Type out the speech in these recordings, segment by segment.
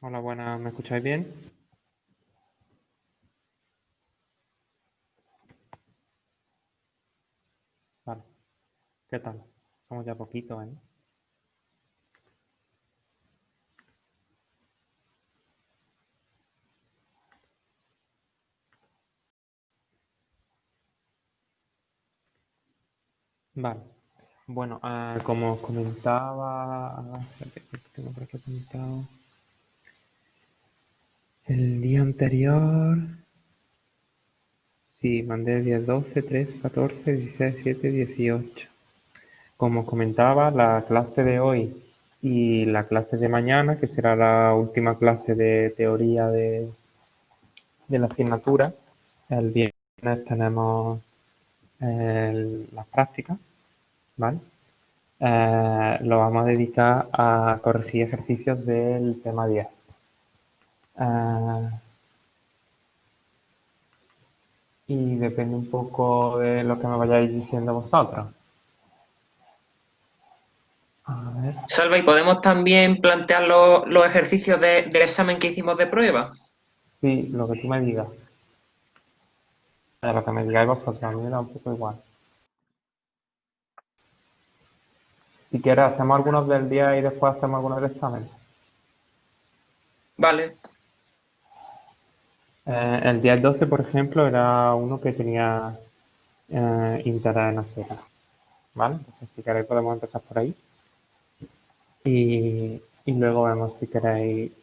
Hola, buenas, ¿me escucháis bien? Vale, ¿qué tal? Somos ya poquitos, ¿eh? Vale, bueno, como os comentaba, espérate, que tengo por aquí apuntado. El día anterior, sí, mandé 10, 12, 13, 14, 16, 17, 18. Como os comentaba, la clase de hoy y la clase de mañana, que será la última clase de teoría de la asignatura, el viernes tenemos las prácticas, ¿vale? Lo vamos a dedicar a corregir ejercicios del tema 10. Eh, y depende un poco de lo que me vayáis diciendo vosotros. A ver. Salva, ¿y podemos también plantear los ejercicios del examen que hicimos de prueba? Sí, lo que tú me digas. Lo que me digáis vosotros, a mí me da un poco igual. Si quieres, hacemos algunos del día y después hacemos algunos del examen. Vale, El día 12, por ejemplo, era uno que tenía interés en hacerlo. ¿Vale? Entonces, si queréis, podemos empezar por ahí. Y luego vemos si queréis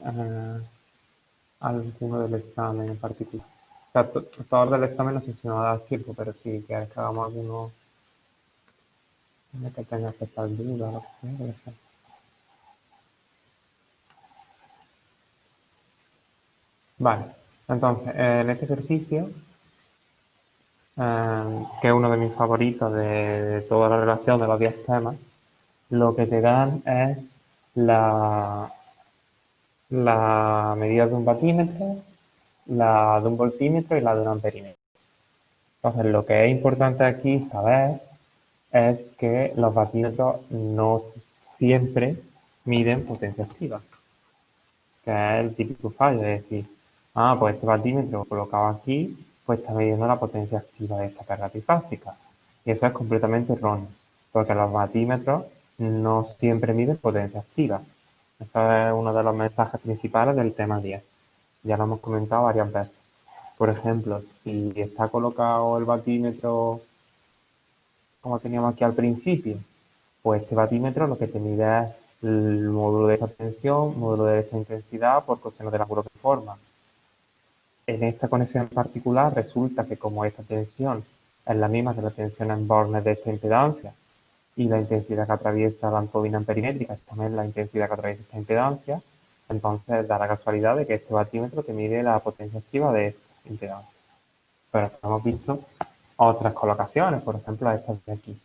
alguno del examen en particular. O sea, todos del examen no sé si nos va a dar tiempo, pero si quieres que hagamos alguno en el que tengas que estar duda o lo que sea, puede ser. Vale, entonces, en este ejercicio, que es uno de mis favoritos de toda la relación de los 10 temas, lo que te dan es la, la medida de un batímetro, la de un voltímetro y la de un amperímetro. Entonces, lo que es importante aquí saber es que los vatímetros no siempre miden potencia activa, que es el típico fallo de decir, pues este vatímetro colocado aquí, pues está midiendo la potencia activa de esta carga trifásica. Y eso es completamente erróneo, porque los vatímetros no siempre miden potencia activa. Eso es uno de los mensajes principales del tema 10. Ya lo hemos comentado varias veces. Por ejemplo, si está colocado el vatímetro como teníamos aquí al principio, pues este batímetro lo que te mide es el módulo de esta tensión, módulo de esta intensidad por coseno del ángulo que forma. En esta conexión en particular resulta que como esta tensión es la misma que la tensión en bornes de esta impedancia y la intensidad que atraviesa la ambobina perimétrica es también la intensidad que atraviesa esta impedancia, entonces da la casualidad de que este batímetro te mide la potencia activa de esta impedancia. Pero hemos visto otras colocaciones, por ejemplo estas de aquí.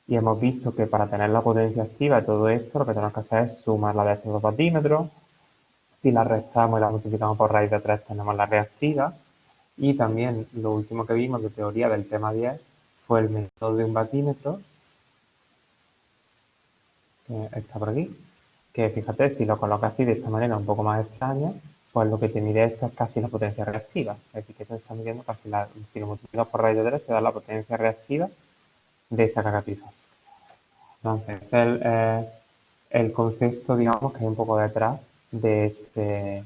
Y hemos visto que para tener la potencia activa de todo esto, lo que tenemos que hacer es sumarla de estos dos batímetros. Si la restamos y la multiplicamos por raíz de 3, tenemos la reactiva. Y también lo último que vimos de teoría del tema 10 fue el método de un batímetro, que está por aquí, que fíjate, si lo colocas así de esta manera un poco más extraña, pues lo que te mide esto es casi la potencia reactiva. Es decir, que esto está midiendo casi si lo multiplicas por raíz de 3, te da la potencia reactiva de esta carga trifásica. Entonces, el concepto, digamos, que hay un poco detrás de este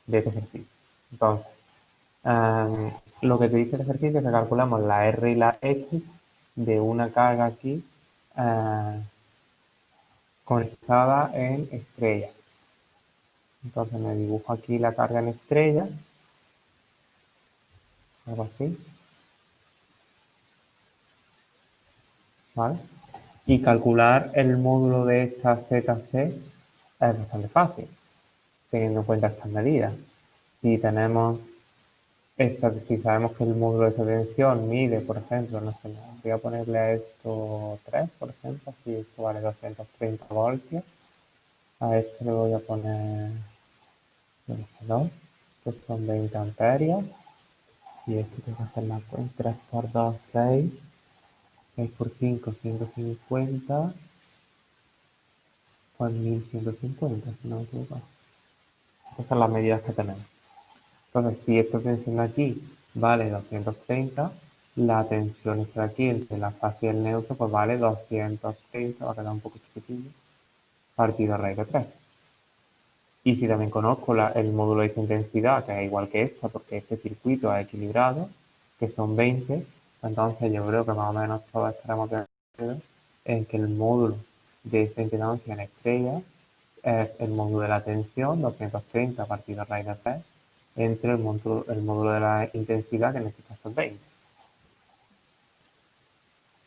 ejercicio. Entonces, lo que te dice el ejercicio es que calculamos la R y la X de una carga aquí conectada en estrella. Entonces me dibujo aquí la carga en estrella, algo así, ¿vale? Y calcular el módulo de esta ZC es bastante fácil, teniendo en cuenta estas medidas. Si tenemos si sabemos que el módulo de esa tensión mide, por ejemplo, no sé, voy a ponerle a esto 3, por ejemplo, si esto vale 230 voltios, a esto le voy a poner, no sé, 2, que son 20 amperios, y esto tengo que hacer la cuenta, 3 por 2, 6, 6 por 5, 150, pues 1150, si no me equivoco. Estas son las medidas que tenemos. Entonces, si esta tensión de aquí vale 230, la tensión esta de aquí entre la fase y el neutro pues vale 230, va a quedar un poco chiquitillo, partido raíz de 3. Y si también conozco el módulo de esta intensidad, que es igual que esta, porque este circuito es equilibrado, que son 20, entonces yo creo que más o menos todos estaremos de acuerdo en que el módulo de esta impedancia en estrella es el módulo de la tensión, 230 partido raíz de 3, entre el módulo de la intensidad, que en este caso es 20.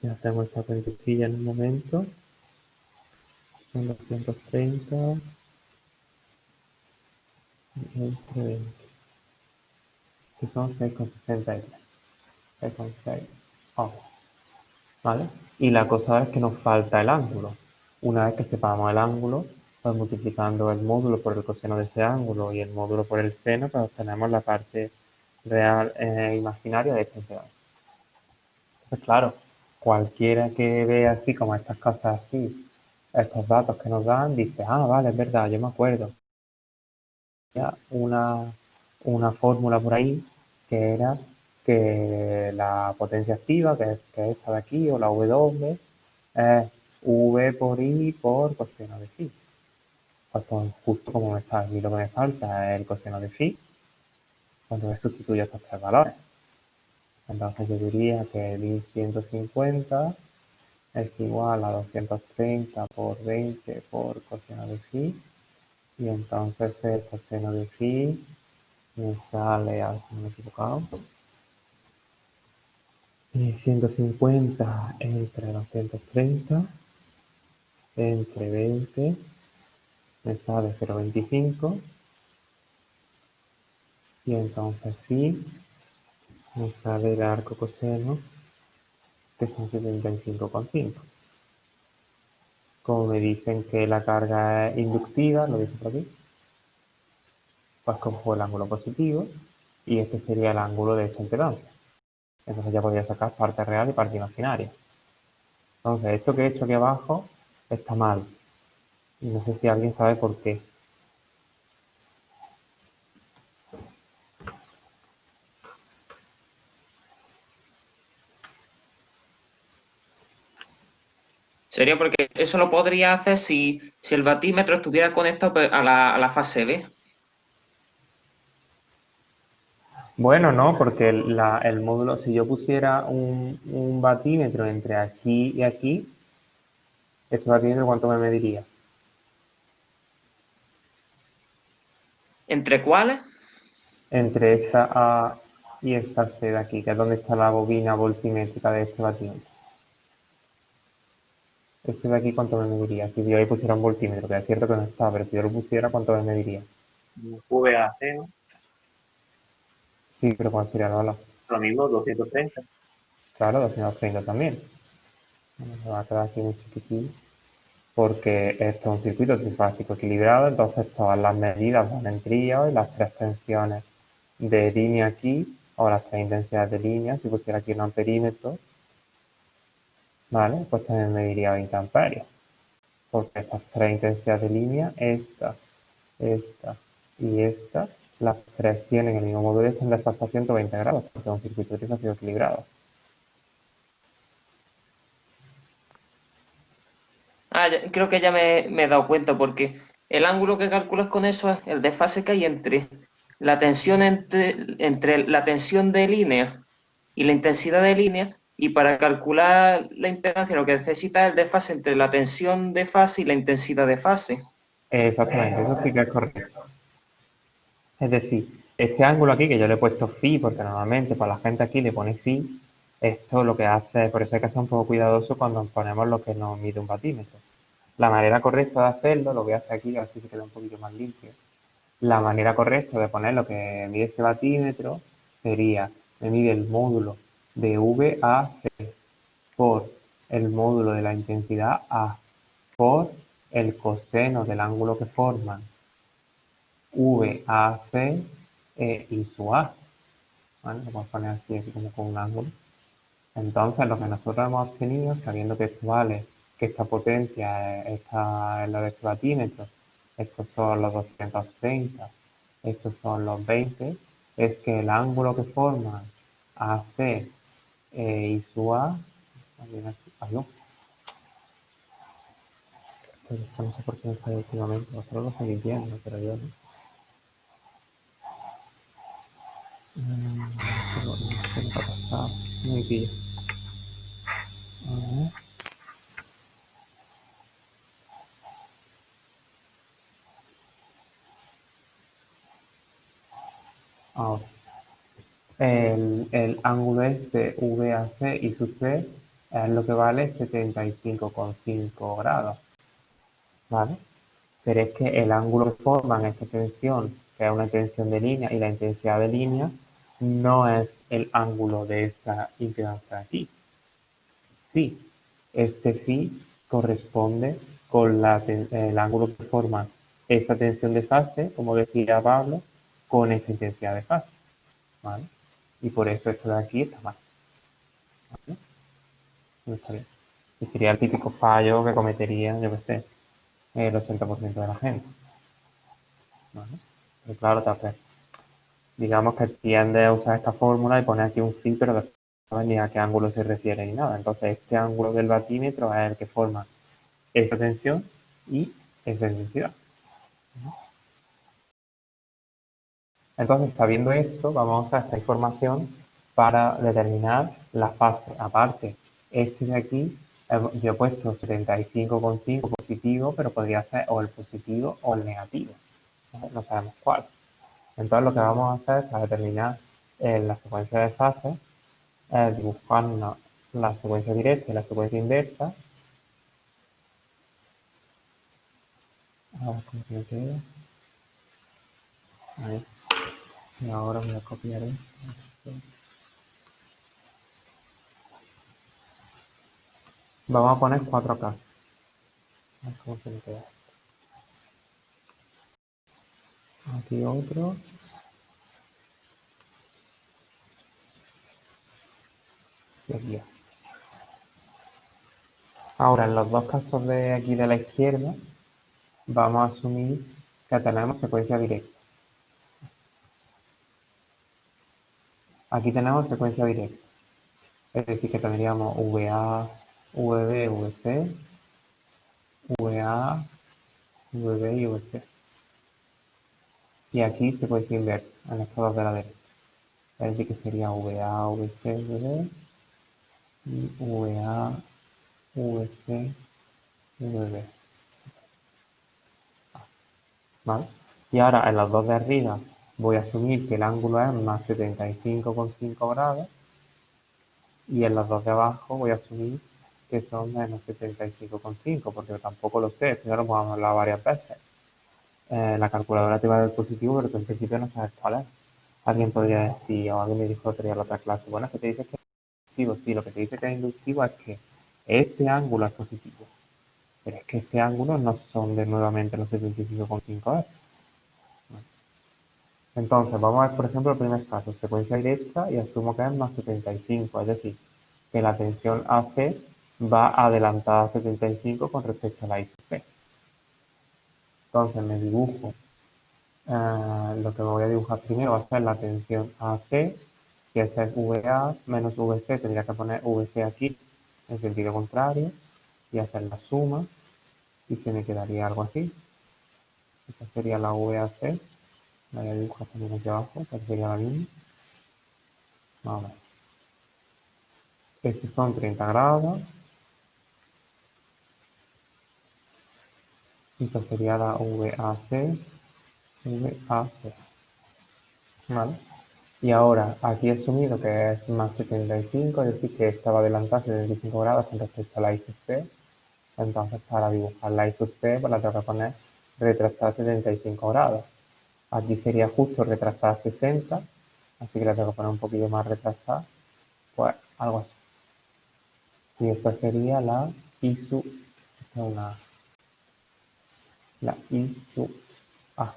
Ya hacemos esa cuentecilla en un momento. Son 230 entre 20, que son 6,63. 6,6 ohms, ¿vale? Y la cosa es que nos falta el ángulo. Una vez que sepamos el ángulo, pues multiplicando el módulo por el coseno de ese ángulo y el módulo por el seno, pues obtenemos la parte real imaginaria de esta impedancia. Pues claro, cualquiera que vea así como estas cosas así, estos datos que nos dan, dice, ah, vale, es verdad, yo me acuerdo. Había una fórmula por ahí que era que la potencia activa, que es esta de aquí, o la W, es V por I por coseno de phi. Pues justo como me está aquí, lo que me falta es el coseno de phi, cuando sustituyo estos tres valores. Entonces yo diría que 1150 es igual a 230 por 20 por coseno de phi, y entonces el coseno de phi me sale, a ver si no me he equivocado, 150 entre 230 entre 20 me sale 0,25, y entonces phi me sale el arco coseno, que son 75,5. Como me dicen que la carga es inductiva, lo dice por aquí, pues cojo el ángulo positivo y este sería el ángulo de esta impedancia. Entonces ya podría sacar parte real y parte imaginaria. Entonces esto que he hecho aquí abajo está mal. Y no sé si alguien sabe por qué. Sería porque eso lo podría hacer si el batímetro estuviera conectado pues, a la fase B. Bueno, no, porque el módulo, si yo pusiera un batímetro entre aquí y aquí, este batímetro ¿cuánto me mediría? ¿Entre cuáles? Entre esta A y esta C de aquí, que es donde está la bobina voltimétrica de este batímetro. Este de aquí, ¿cuánto me mediría? Si yo ahí pusiera un voltímetro, que es cierto que no está, pero si yo lo pusiera, ¿cuánto me mediría? VAC, ¿no? Sí, pero ¿cuál sería el valor? Lo mismo, 230. Claro, 230 también. Me va a quedar aquí muy chiquitillo, porque esto es un circuito trifásico equilibrado, entonces todas las medidas van en trío y las tres tensiones de línea aquí, o las tres intensidades de línea, si pusiera aquí un amperímetro, ¿vale? Pues también mediría 20 amperios, porque estas tres intensidades de línea, esta y esta, las tres tienen el mismo módulo y están desfasadas a 120 grados, porque es un circuito trifásico equilibrado. Creo que ya me he dado cuenta, porque el ángulo que calculas con eso es el desfase que hay entre la tensión entre la tensión de línea y la intensidad de línea, y para calcular la impedancia lo que necesitas es el desfase entre la tensión de fase y la intensidad de fase. Exactamente, eso sí que es correcto. Es decir, este ángulo aquí, que yo le he puesto phi, porque normalmente para la gente aquí le pone phi, esto lo que hace, por eso hay que ser un poco cuidadoso cuando ponemos lo que nos mide un batímetro. La manera correcta de hacerlo, lo voy a hacer aquí, a ver si se queda un poquito más limpio. La manera correcta de poner lo que mide este batímetro sería, me mide el módulo de VAC por el módulo de la intensidad A por el coseno del ángulo que forman VAC y su A. ¿Vale? Lo vamos a poner así como con un ángulo. Entonces, lo que nosotros hemos obtenido, sabiendo que esto vale, que esta potencia está en la de este batímetro, estos son los 230 estos son los 20, es que el ángulo que forman AC y su A, adiós, pero esto no sé por qué me falla últimamente, vosotros lo seguís viendo, pero yo no. No sé lo que ha pasado, no me pillo. A ver. Ahora, el ángulo este VAC y su C es lo que vale 75,5 grados, ¿vale? Pero es que el ángulo que forman esta tensión, que es una tensión de línea, y la intensidad de línea, no es el ángulo de esta impedancia de aquí. Sí, este phi corresponde con el ángulo que forma esta tensión de fase, como decía Pablo, con esta intensidad de fase, ¿vale? Y por eso esto de aquí está mal, ¿vale? No está bien. Y sería el típico fallo que cometería, yo qué sé, el 80% de la gente, ¿vale? Pero claro, digamos que tiende a usar esta fórmula y poner aquí un phi, pero no sabes ni a qué ángulo se refiere ni nada. Entonces, este ángulo del batímetro es el que forma esta tensión y esa densidad. Entonces, sabiendo esto, vamos a usar esta información para determinar la fase. Aparte, este de aquí, yo he puesto 75,5 positivo, pero podría ser o el positivo o el negativo. No sabemos cuál. Entonces, lo que vamos a hacer para determinar la secuencia de fases es dibujar la secuencia directa y la secuencia inversa. A ver cómo se me queda. Ahí. Y ahora voy a copiar esto. Vamos a poner 4 casos. A ver cómo se me queda. Aquí otro. Y aquí otro. Ahora, en los dos casos de aquí de la izquierda, vamos a asumir que tenemos secuencia directa. Aquí tenemos secuencia directa. Es decir, que tendríamos VA, VB, VC, VA, VB y VC. Y aquí secuencia inversa, en estos dos de la derecha. Es decir, que sería VA, VC, VB y VA, VC, VB. ¿Vale? Y ahora en los dos de arriba voy a asumir que el ángulo es más 75,5 grados y en los dos de abajo voy a asumir que son menos 75,5 porque tampoco lo sé, esto ya lo hemos hablado varias veces. La calculadora te va a dar el positivo, pero tú en principio no sabes cuál es. Alguien podría decir, o alguien me dijo otro día en la otra clase, bueno, es que te dice que es inductivo. Sí, lo que te dice que es inductivo es que este ángulo es positivo, pero es que este ángulo no son de nuevamente los 75,5 es. Entonces, vamos a ver, por ejemplo, el primer caso, secuencia directa, y asumo que es más 75, es decir, que la tensión AC va adelantada a 75 con respecto a la ICP. Entonces, me dibujo, lo que me voy a dibujar primero va a ser la tensión AC, que esta es VA menos VC, tendría que poner VC aquí, en sentido contrario, y hacer la suma, y se me quedaría algo así. Esta sería la VAC, la voy a dibujar también aquí abajo, que sería la misma. Vamos a ver. Estos son 30 grados. Esto sería la VAC, VAC. ¿Vale? Y ahora, aquí he asumido que es más 75, es decir, que esta va a adelantar 75 grados con respecto a la ICC. Entonces, para dibujar la ICC, pues la tengo que poner retrasada 75 grados. Aquí sería justo retrasada 60, así que la tengo que poner un poquito más retrasada. Pues algo así. Y esta sería la ISU, esta es la ISU A,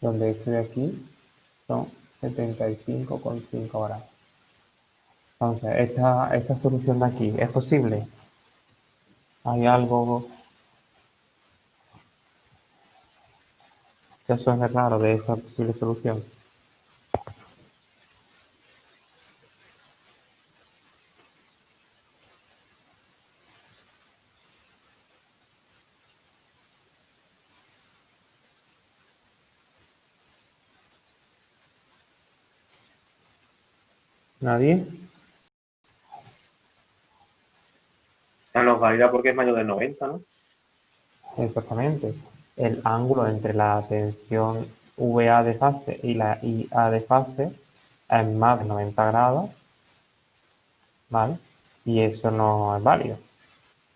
donde este de aquí son 75,5 grados. Entonces, esta solución de aquí, ¿es posible? ¿Hay algo Eso es raro de esa posible solución. ¿Nadie? Nos valida porque es mayor de 90, ¿no? Exactamente. El ángulo entre la tensión VA de fase y la IA de fase es más de 90 grados, ¿vale? Y eso no es válido,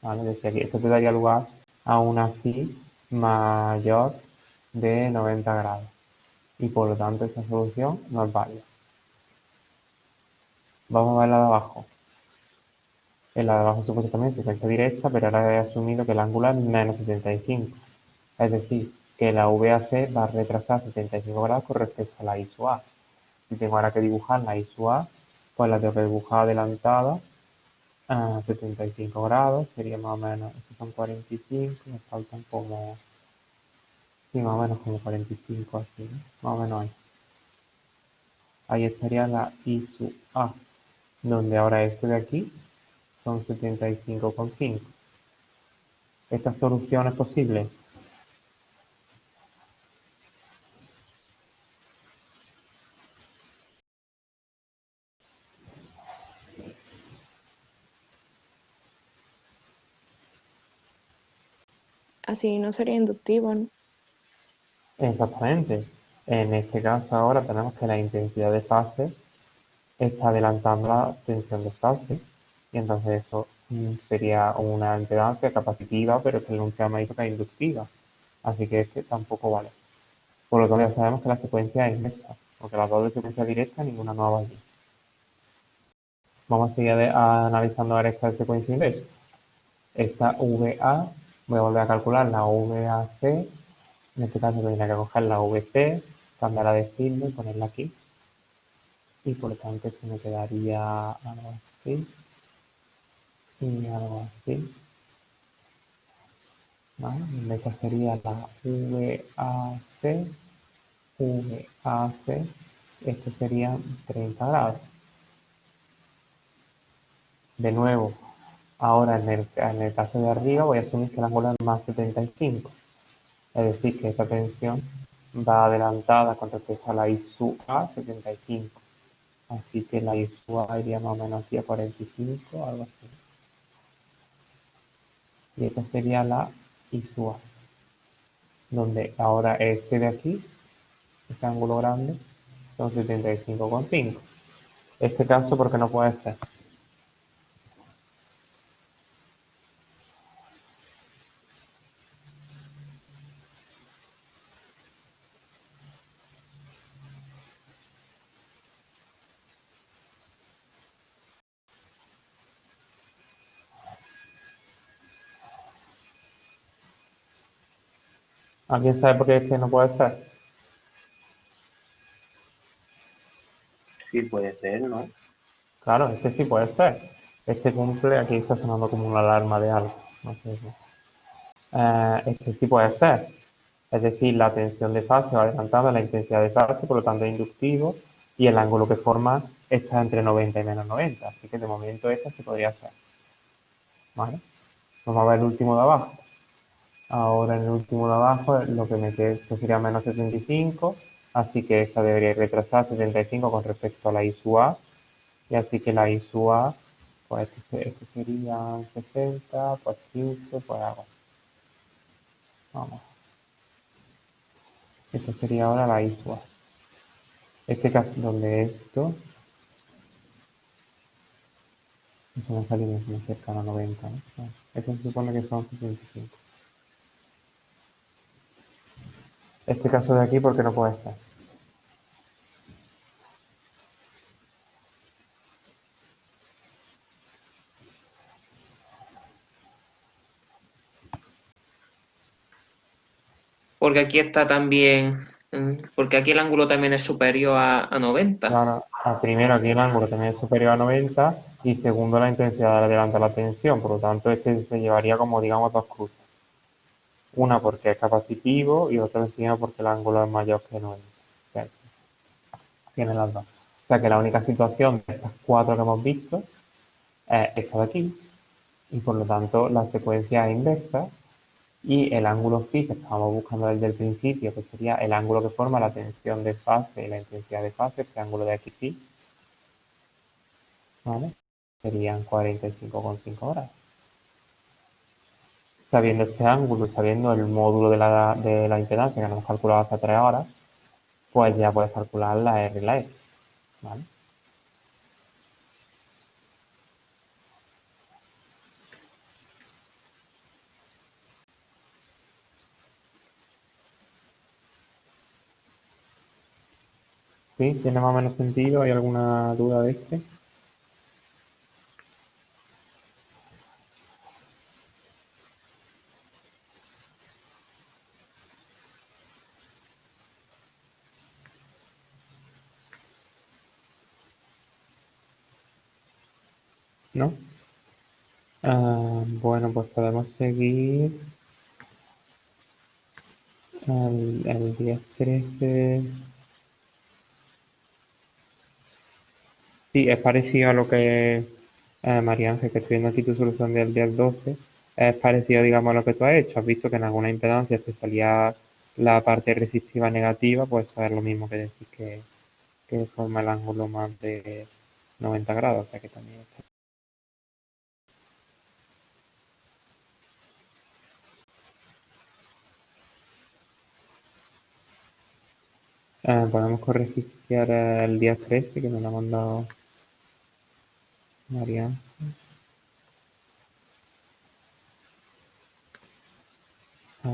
¿vale? Es decir, que esto te daría lugar a una phi mayor de 90 grados. Y por lo tanto esta solución no es válida. Vamos a ver la de abajo. En la de abajo supuestamente secuencia directa, pero ahora he asumido que el ángulo es menos 75. Es decir, que la VAC va a retrasar 75 grados con respecto a la I sub A. Si tengo ahora que dibujar la I sub A, pues la tengo que dibujar adelantada a 75 grados, sería más o menos, estos son 45, me faltan como, sí, más o menos como 45 así, ¿no? Más o menos ahí. Ahí estaría la I sub A, donde ahora este de aquí son 75,5. ¿Esta solución es posible? Así no sería inductivo, ¿no? Exactamente. En este caso ahora tenemos que la intensidad de fase está adelantando la tensión de fase y entonces eso sería una impedancia capacitiva, pero que nunca me ha dicho que es inductiva. Así que este tampoco vale. Por lo tanto ya sabemos que la secuencia es inversa, porque las dos de secuencia directa ninguna no va allí. Vamos a seguir analizando ahora esta secuencia inversa. Esta VA, voy a volver a calcular la VAC, en este caso tendría que coger la VC, cambiar de signo y ponerla aquí. Y por lo tanto esto me quedaría algo así y algo así. ¿Vale? Esta sería la VAC, VAC, esto sería 30 grados. De nuevo, ahora en el caso de arriba voy a asumir que el ángulo es más 75. Es decir, que esta tensión va adelantada con respecto a la I sub A 75. Así que la I sub A iría más o menos aquí a 45, algo así. Y esta sería la I sub A, donde ahora este de aquí, este ángulo grande, son 75,5. Este caso, ¿por qué no puede ser? ¿Alguien sabe por qué este no puede ser? Sí, puede ser, ¿no? Claro, este sí puede ser. Este cumple, aquí está sonando como una alarma de algo. No sé si. Este sí puede ser. Es decir, la tensión de fase va adelantada a la intensidad de fase, por lo tanto es inductivo, y el ángulo que forma está entre 90 y menos 90. Así que de momento este se podría hacer. ¿Vale? Vamos a ver el último de abajo. Ahora en el último de abajo lo que me queda esto sería menos 75, así que esta debería retrasar 75 con respecto a la I sub A, y así que la I sub A, pues este sería 60, pues 15, pues algo. Vamos. Esta sería ahora la I sub A. Este caso donde esto es una salida muy cercana a 90, ¿no? Esto se supone que son 65. Este caso de aquí, ¿por qué no puede estar? Porque aquí está también, porque aquí el ángulo también es superior a 90. Claro, primero aquí el ángulo también es superior a 90 y segundo la intensidad de adelante de la tensión, por lo tanto este se llevaría como digamos dos cruces. Una porque es capacitivo y otra encima porque el ángulo es mayor que 90. O sea, tiene las dos. O sea que la única situación de estas cuatro que hemos visto es esta de aquí, y por lo tanto la secuencia es inversa, y el ángulo phi que estábamos buscando desde el principio, que sería el ángulo que forma la tensión de fase y la intensidad de fase, este ángulo de aquí phi, ¿vale? Serían 45,5 grados. Sabiendo este ángulo, sabiendo el módulo de la impedancia que nos hemos calculado hace 3 horas, pues ya puedes calcular la R y la S, ¿vale? ¿Sí? ¿Tiene más o menos sentido? ¿Hay alguna duda de este? ¿No? Bueno, pues podemos seguir el 10-13. Sí, es parecido a lo que María Ángel, que estoy viendo aquí tu solución del 10-12, es parecido, digamos, a lo que tú has hecho. Has visto que en alguna impedancia te salía la parte resistiva negativa, pues eso es lo mismo que decir que forma el ángulo más de 90 grados, o sea que también está. Podemos corregir el día 13, que me lo ha mandado María Ángel. Ah,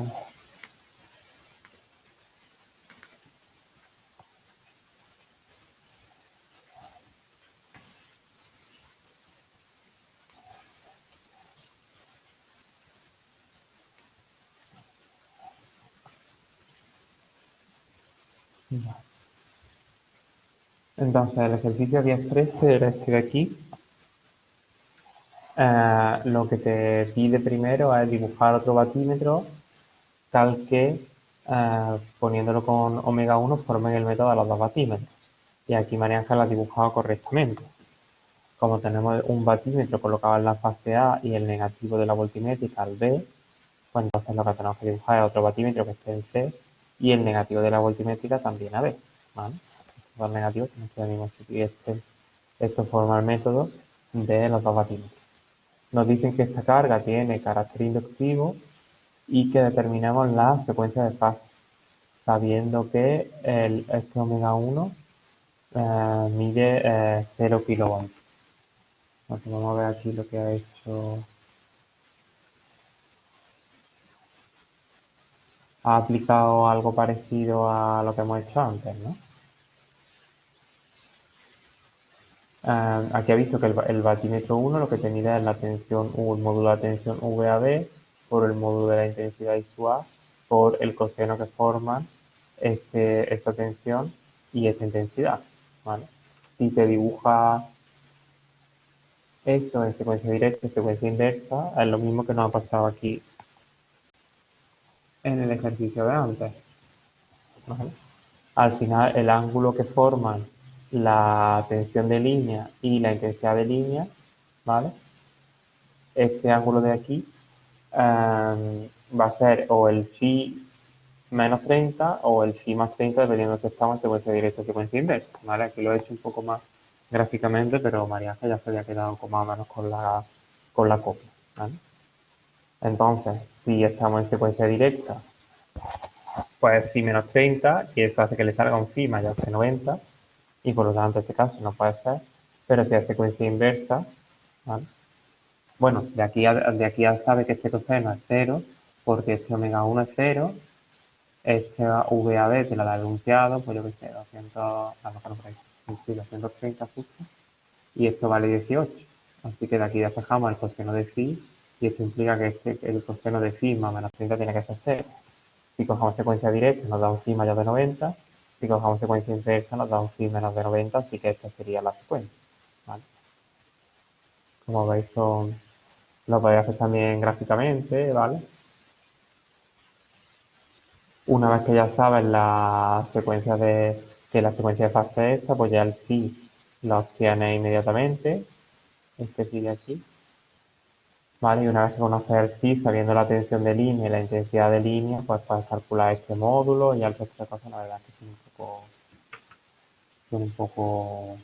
vale. Entonces, el ejercicio 10-13 era este de aquí. Lo que te pide primero es dibujar otro batímetro tal que poniéndolo con omega 1 formen el método de los dos batímetros. Y aquí María Ángel lo ha dibujado correctamente. Como tenemos un batímetro colocado en la fase A y el negativo de la voltimétrica al B, pues entonces lo que tenemos que dibujar es otro batímetro que esté en C y el negativo de la voltimétrica también a B, ¿vale? Estos dos negativos tienen que ir al mismo sitio y esto forma el método de los dos batímetros. Nos dicen que esta carga tiene carácter inductivo y que determinemos la secuencia de fase, sabiendo que este omega 1 mide 0 kilovoltios. Entonces vamos a ver aquí lo que ha hecho. Ha aplicado algo parecido a lo que hemos hecho antes, ¿no? Aquí ha visto que el batímetro 1 lo que te mide es la tensión U, el módulo de la tensión VAB, por el módulo de la intensidad I sub A, por el coseno que forman esta tensión y esta intensidad, ¿vale? Si te dibuja eso en secuencia directa y secuencia inversa, es lo mismo que nos ha pasado aquí en el ejercicio de antes, ¿vale? Al final, el ángulo que forman la tensión de línea y la intensidad de línea, ¿vale? Este ángulo de aquí va a ser o el phi menos 30 o el phi más 30, dependiendo de si estamos en secuencia directa o secuencia inversa, ¿vale? Aquí lo he hecho un poco más gráficamente, pero María Ángel ya se había quedado más o menos con la copia, ¿vale? Entonces, si estamos en secuencia directa, pues phi menos 30, y eso hace que le salga un phi mayor que 90, y por lo tanto en este caso no puede ser, pero si es secuencia inversa, ¿vale? Bueno, de aquí a sabe que este coseno es cero, porque este omega 1 es cero, este VAB te lo ha enunciado, pues yo que sé, 200, a lo mejor por ahí, sí, 230 justo, y esto vale 18. Así que de aquí despejamos el coseno de phi, y esto implica que el coseno de phi más menos 30 tiene que ser cero. Si cogemos secuencia directa nos da un phi mayor de 90, si cogemos secuencia inversa nos da un phi menos de 90, así que esta sería la secuencia, ¿vale? Como veis lo podéis hacer también gráficamente, ¿vale? Una vez que ya sabes la secuencia de fase esta, pues ya el phi lo obtienes inmediatamente, este phi de aquí, ¿vale? Y una vez que conoces el phi, sabiendo la tensión de línea y la intensidad de línea, pues puedes calcular este módulo y el resto de cosas, la verdad es que son un poco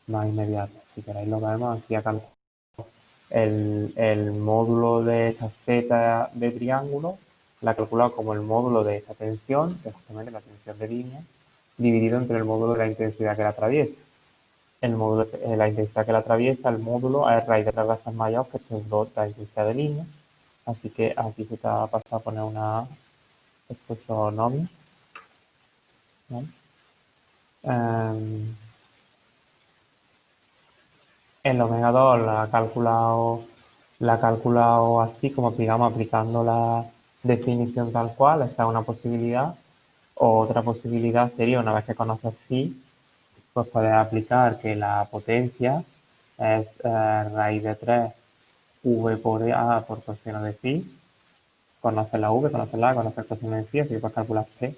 más inmediatas. Si queréis lo vemos, aquí acá el módulo de esta z de triángulo, la he calculado como el módulo de esta tensión, que es justamente la tensión de línea, dividido entre el módulo de la intensidad que la atraviesa. El módulo de la intensidad que la atraviesa, el módulo es raíz de 3 veces mayor que estos dos, la intensidad de línea. Así que aquí se te va a pasar a poner una exposonomia, ¿vale? El omega 2 la ha calculado así, como digamos, aplicando la definición tal cual. Esta es una posibilidad. O otra posibilidad sería, una vez que conoces phi, pues puedes aplicar que la potencia es raíz de 3 v por a por coseno de phi. Conoces la v, conoces la a, conoces el coseno de phi, así que puedes calcular p.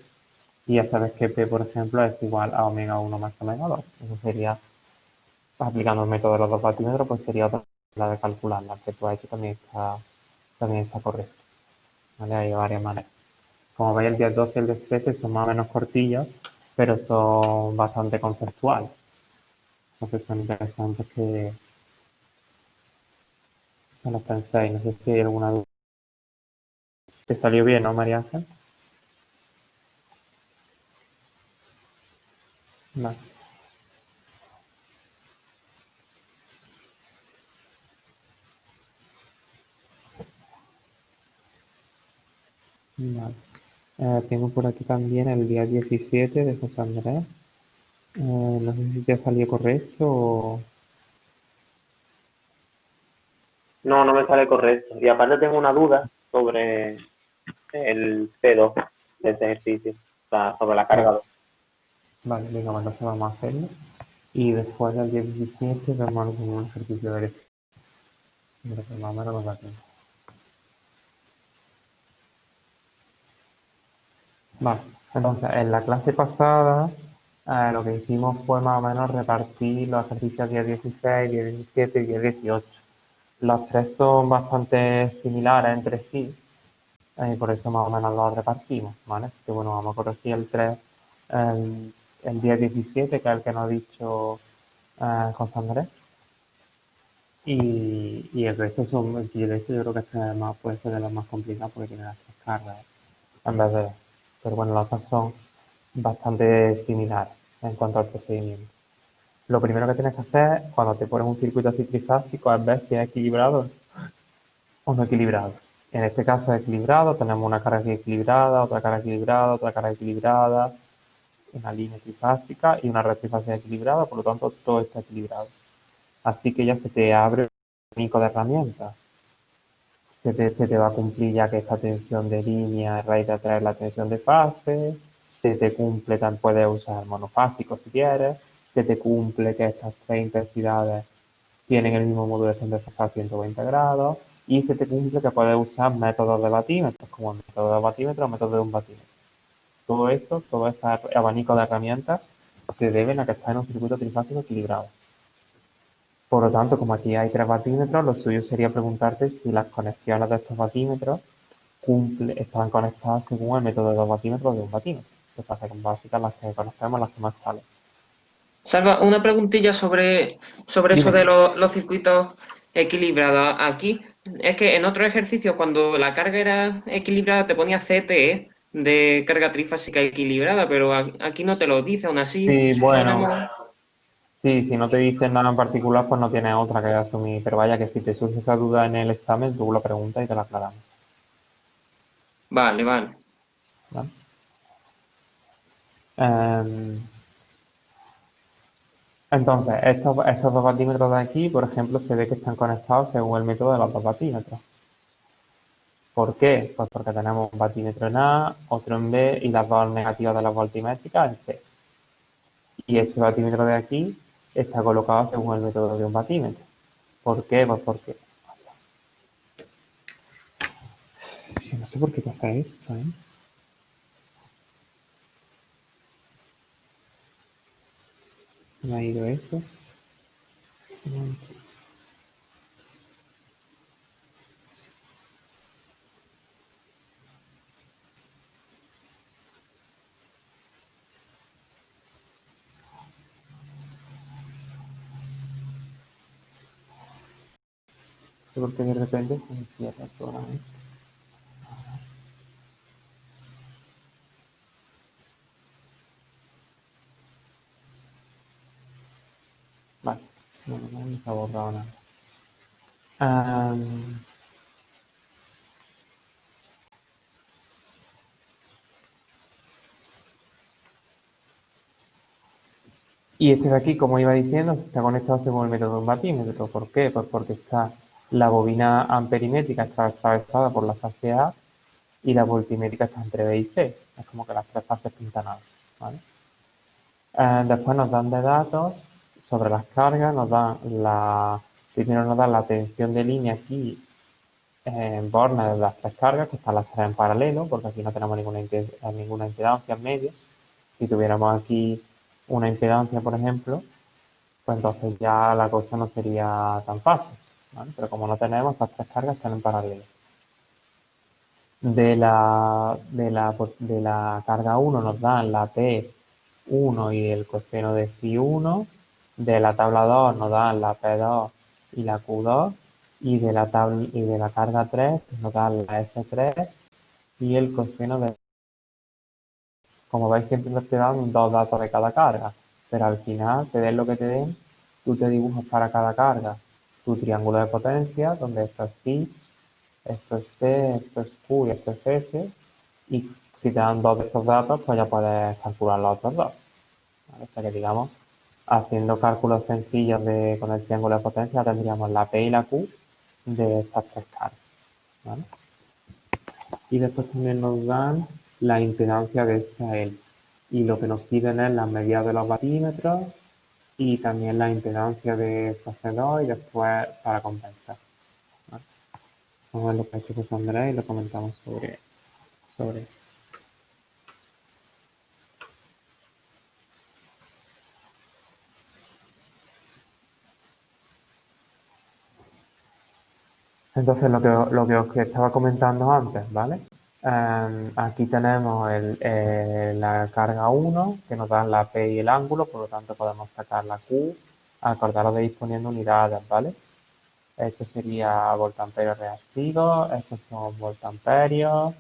Y ya sabes que p, por ejemplo, es igual a omega 1 más omega 2. Eso sería, aplicando el método de los dos batímetros, pues sería otra manera de calcularla. Que tú has hecho también está correcto, ¿vale? Hay varias maneras. Como veis, el 10, 12 y el 10, 13 son más o menos cortillos, pero son bastante conceptuales. Entonces son interesantes que los penséis. No sé si hay alguna duda. ¿Te salió bien, no, María Ángel? Vale. Vale. Tengo por aquí también el día 17 de José Andrés. No sé si te salió correcto o... No, no me sale correcto. Y aparte tengo una duda sobre el P2 de ese ejercicio, o sea, sobre la carga Vale, 2. vale, venga, bueno, entonces vamos a hacerlo. Y después del día 17 vemos algún ejercicio de electricidad. Creo que más o menos nos da tiempo. Vale, entonces en la clase pasada lo que hicimos fue más o menos repartir los ejercicios día 16, día 17 y día 18. Los tres son bastante similares entre sí, y por eso más o menos los repartimos, ¿vale? Así que bueno, vamos a corregir el 3, el día 17, que es el que nos ha dicho José Andrés, y el resto son, y de hecho yo creo que este es más, puede ser de los más complicados porque tiene las tres cargas en vez de, pero bueno, los otros son bastante similares en cuanto al procedimiento. Lo primero que tienes que hacer cuando te pones un circuito así trifásico es ver si es equilibrado o no equilibrado. En este caso es equilibrado, tenemos una carga aquí equilibrada, otra carga equilibrada, otra carga equilibrada, una línea trifásica y una red trifásica equilibrada, por lo tanto todo está equilibrado. Así que ya se te abre un abanico de herramientas. Se te va a cumplir ya que esta tensión de línea es raíz de atraer la tensión de fase, se te cumple, también puedes usar monofásico si quieres, se te cumple que estas tres intensidades tienen el mismo módulo de tendencia a 120 grados y se te cumple que puedes usar métodos de batímetros como el método de batímetro o método de un batímetro. Todo eso, todo ese abanico de herramientas se deben a que está en un circuito trifásico equilibrado. Por lo tanto, como aquí hay tres batímetros, lo suyo sería preguntarte si las conexiones de estos batímetros están conectadas según el método de dos batímetros de un batímetro. Que pasa que básicas las que conocemos, las que más salen. Salva, una preguntilla sobre eso Dime. de los circuitos equilibrados. Aquí es que en otros ejercicios, cuando la carga era equilibrada, te ponía CTE de carga trifásica equilibrada, pero aquí no te lo dice, aún así Sí, bueno, podemos... sí, si no te dicen nada en particular, pues no tienes otra que asumir. Pero vaya que si te surge esa duda en el examen, tú lo preguntas y te la aclaramos. Vale, vale. ¿Vale? Em, entonces, estos dos batímetros de aquí, por ejemplo, se ve que están conectados según el método de los dos batímetros. ¿Por qué? Pues porque tenemos un batímetro en A, otro en B y las dos negativas de las voltimétricas en C. Y este batímetro de aquí está colocado según el método de un batímetro. ¿Por qué? Pues porque... Yo no sé por qué pasa esto, ¿eh? Se me ha ido eso. No sé por qué de repente se me cierra el programa. Vale, no se ha borrado nada. Y este de aquí, como iba diciendo, está conectado según el método de un batímetro. ¿Por qué? Pues porque está la bobina amperimétrica está atravesada por la fase A y la voltimétrica está entre B y C. Es como que las tres fases pintan algo, ¿vale? Después nos dan de datos sobre las cargas, primero nos dan la tensión de línea aquí en bornes de las tres cargas, que están las tres en paralelo, porque aquí no tenemos ninguna impedancia en medio. Si tuviéramos aquí una impedancia, por ejemplo, pues entonces ya la cosa no sería tan fácil, ¿vale? Pero como no tenemos, estas tres cargas están en paralelo. De la carga 1 nos dan la P1 y el coseno de Phi1, de la tabla 2 nos dan la P2 y la Q2, y de la carga 3 nos dan la S3 y el coseno de... Como veis, siempre te dan dos datos de cada carga, pero al final, te den lo que te den, tú te dibujas para cada carga tu triángulo de potencia, donde esto es phi, esto es t, esto es q y esto es s, y si te dan dos de estos datos, pues ya puedes calcular los otros dos, ¿vale? O sea que, digamos, haciendo cálculos sencillos con el triángulo de potencia, tendríamos la p y la q de estas tres cargas, ¿vale? Y después también nos dan la impedancia de esta L. Y lo que nos piden es las medidas de los vatímetros y también la impedancia de fase 2 y después para compensar, ¿vale? Vamos a ver lo que ha hecho José Andrés y lo comentamos sobre eso. Entonces, lo que os estaba comentando antes, ¿vale? Aquí tenemos la carga 1, que nos da la P y el ángulo, por lo tanto podemos sacar la Q. Acordaros de ir poniendo unidades, ¿vale? Esto sería voltamperios reactivos, estos son voltamperios,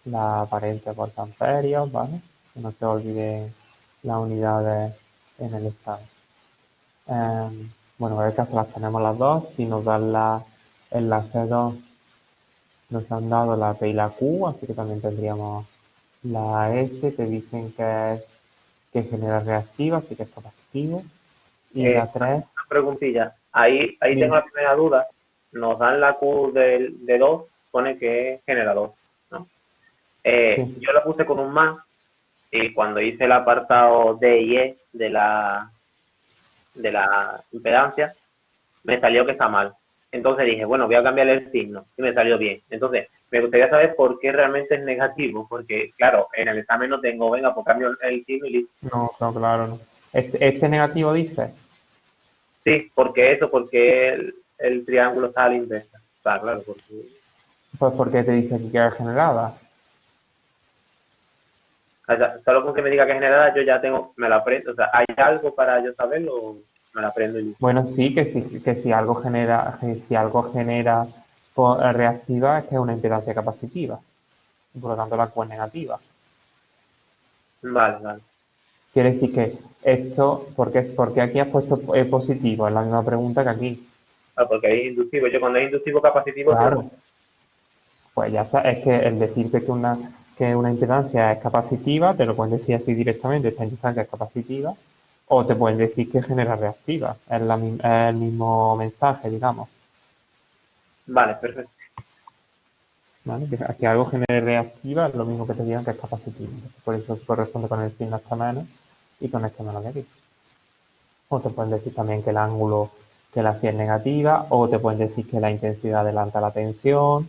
la aparente voltamperios, ¿vale? Que no se olviden las unidades en el estado. Bueno, en este caso las tenemos las dos. Si nos dan en la C2 nos han dado la P y la Q, así que también tendríamos la S, te dicen que genera reactiva, así que es capacitivo. Y la 3, Una preguntilla. Ahí tengo bien, la primera duda. Nos dan la Q de 2, pone que es generador, ¿no? sí. Yo lo puse con un más y cuando hice el apartado D y E de la impedancia, me salió que está mal. Entonces dije, bueno, voy a cambiar el signo y me salió bien. Entonces, me gustaría saber por qué realmente es negativo, porque claro, en el examen no tengo, venga, pues cambio el signo y listo. No, claro, no. Este negativo dice, Sí, porque eso, porque el triángulo está a la inversa. O sea, claro, porque pues porque te dice que es generada. o sea, solo con que me diga que es generada yo ya tengo, me la aprendo. O sea, ¿hay algo para yo saberlo? Me la aprendo y listo. Bueno, sí, que si algo genera reactiva es que es una impedancia capacitiva. Y por lo tanto la Q es negativa. Vale, vale. Quiere decir que esto, porque aquí has puesto positivo, es la misma pregunta que aquí. Ah, porque es inductivo. Yo cuando es inductivo capacitivo se lo pongo. Claro, pues ya está, es que el decirte que una impedancia es capacitiva, te lo pueden decir así directamente, esta impedancia es capacitiva, o te pueden decir que genera reactiva, es el mismo mensaje, digamos, Vale, perfecto. ¿vale? Que algo genere reactiva es lo mismo que te digan que es capacitiva, por eso corresponde con el signo hasta menos y con este menos de aquí. O te pueden decir también que el ángulo, que la phi es negativa, o te pueden decir que la intensidad adelanta la tensión,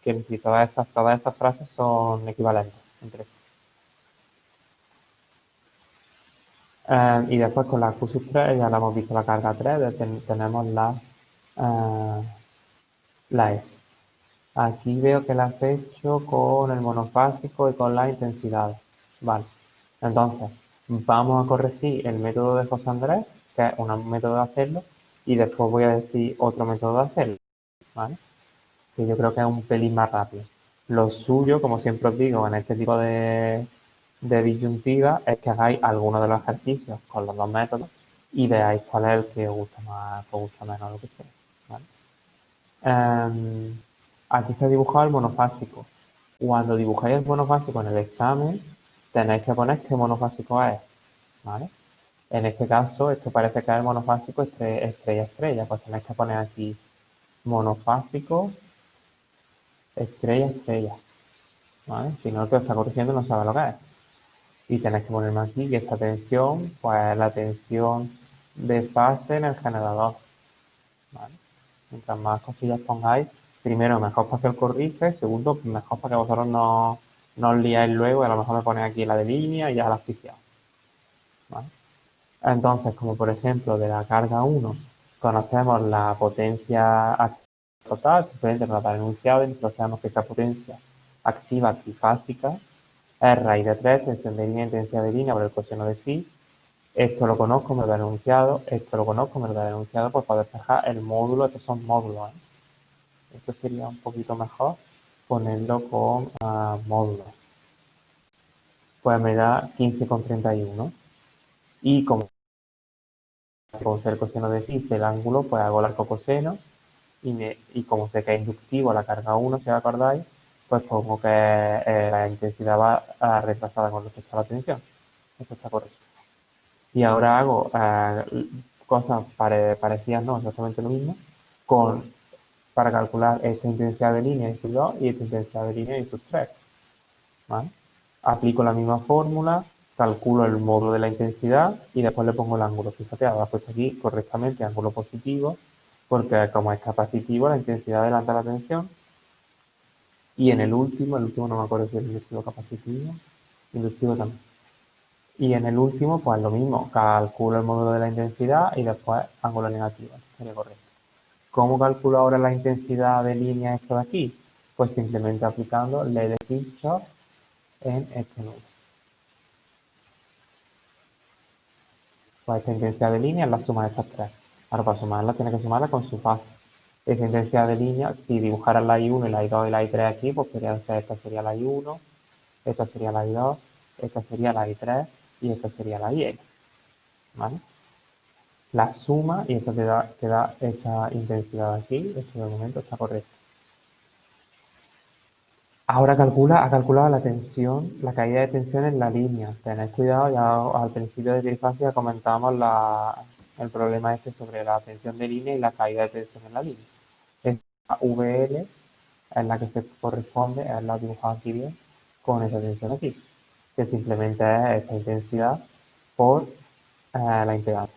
que si todas esas frases son equivalentes entre sí. Y después con la Q sub 3, ya la hemos visto la carga 3, tenemos eh, la S. Aquí veo que la has hecho con el monofásico y con la intensidad. Vale. Entonces, vamos a corregir el método de José Andrés, que es un método de hacerlo, y después voy a decir otro método de hacerlo, ¿vale? Que yo creo que es un pelín más rápido. Lo suyo, como siempre os digo, en este tipo de disyuntiva, es que hagáis alguno de los ejercicios con los dos métodos y veáis cuál es el que os gusta más, o os gusta menos, lo que sea, ¿vale? Aquí se ha dibujado el monofásico. Cuando dibujáis el monofásico en el examen, tenéis que poner qué monofásico es, ¿vale? En este caso, esto parece que es el monofásico estrella-estrella, pues tenéis que poner aquí monofásico estrella-estrella, ¿vale? Si no, el que os está corrigiendo no sabe lo que es. Y tenéis que ponerme aquí que esta tensión, pues la tensión de fase en el generador, ¿vale? Mientras más cosillas pongáis, primero mejor para que os corrige, segundo mejor para que vosotros no os liáis luego y a lo mejor me ponéis aquí la de línea y ya la asfixiado, ¿vale? Entonces, como por ejemplo de la carga 1, conocemos la potencia total, simplemente nos da el enunciado y nosotros sabemos que esta potencia activa trifásica es raíz de 3, tensión de línea, intensidad de línea por el coseno de phi. Esto lo conozco, me lo da enunciado, esto lo conozco, me lo da enunciado, pues para despejar el módulo, estos son módulos, ¿eh? Esto sería un poquito mejor ponerlo con módulos. Pues me da 15,31. Y como ser el coseno de phi, el ángulo, pues hago el arco coseno. Y como sé que es inductivo la carga 1, si os acordáis, pues pongo que la intensidad va retrasada con respecto a la tensión. Esto está correcto. Y ahora hago cosas parecidas, no exactamente lo mismo, para calcular esta intensidad de línea y sub 2 y esta intensidad de línea y sub 3. ¿Vale? Aplico la misma fórmula, calculo el módulo de la intensidad y después le pongo el ángulo. Fíjate, ahora he puesto aquí correctamente ángulo positivo, porque como es capacitivo, la intensidad adelanta la tensión. Y en el último no me acuerdo si es inductivo capacitivo, inductivo también. Y en el último, pues lo mismo, calculo el módulo de la intensidad y después ángulo negativo. Sería correcto. ¿Cómo calculo ahora la intensidad de línea esto de aquí? Pues simplemente aplicando ley de Kirchhoff en este nudo. Pues esta intensidad de línea es la suma de estas tres. Ahora para sumarla tiene que sumarla con su fase. Esta intensidad de línea, si dibujaran la I1 y la I2 y la I3 aquí, pues podrían ser, esta sería la I1, esta sería la I2, esta sería la I3 y esta sería la IN. ¿Vale? La suma y esto te da esa intensidad aquí, esto de momento está correcto. Ahora ha calculado la tensión, la caída de tensión en la línea. Tened cuidado, ya al principio de trifasia comentábamos el problema este sobre la tensión de línea y la caída de tensión en la línea. Esta VL es la que se corresponde, es la dibujada aquí bien, con esa tensión aquí, que simplemente es esta intensidad por la impedancia.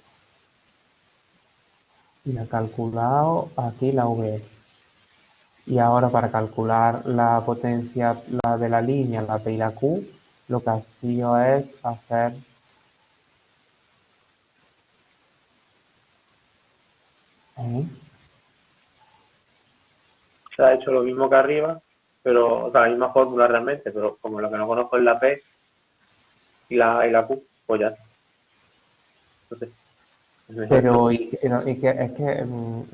Y ha calculado aquí la VL. Y ahora para calcular la potencia de la línea, la P y la Q, lo que hacía es hacer ¿eh? Se ha hecho lo mismo que arriba, pero, o sea, la misma fórmula realmente, pero como lo que no conozco es la P y la Q, pues ya. Entonces, es mejor. Pero es que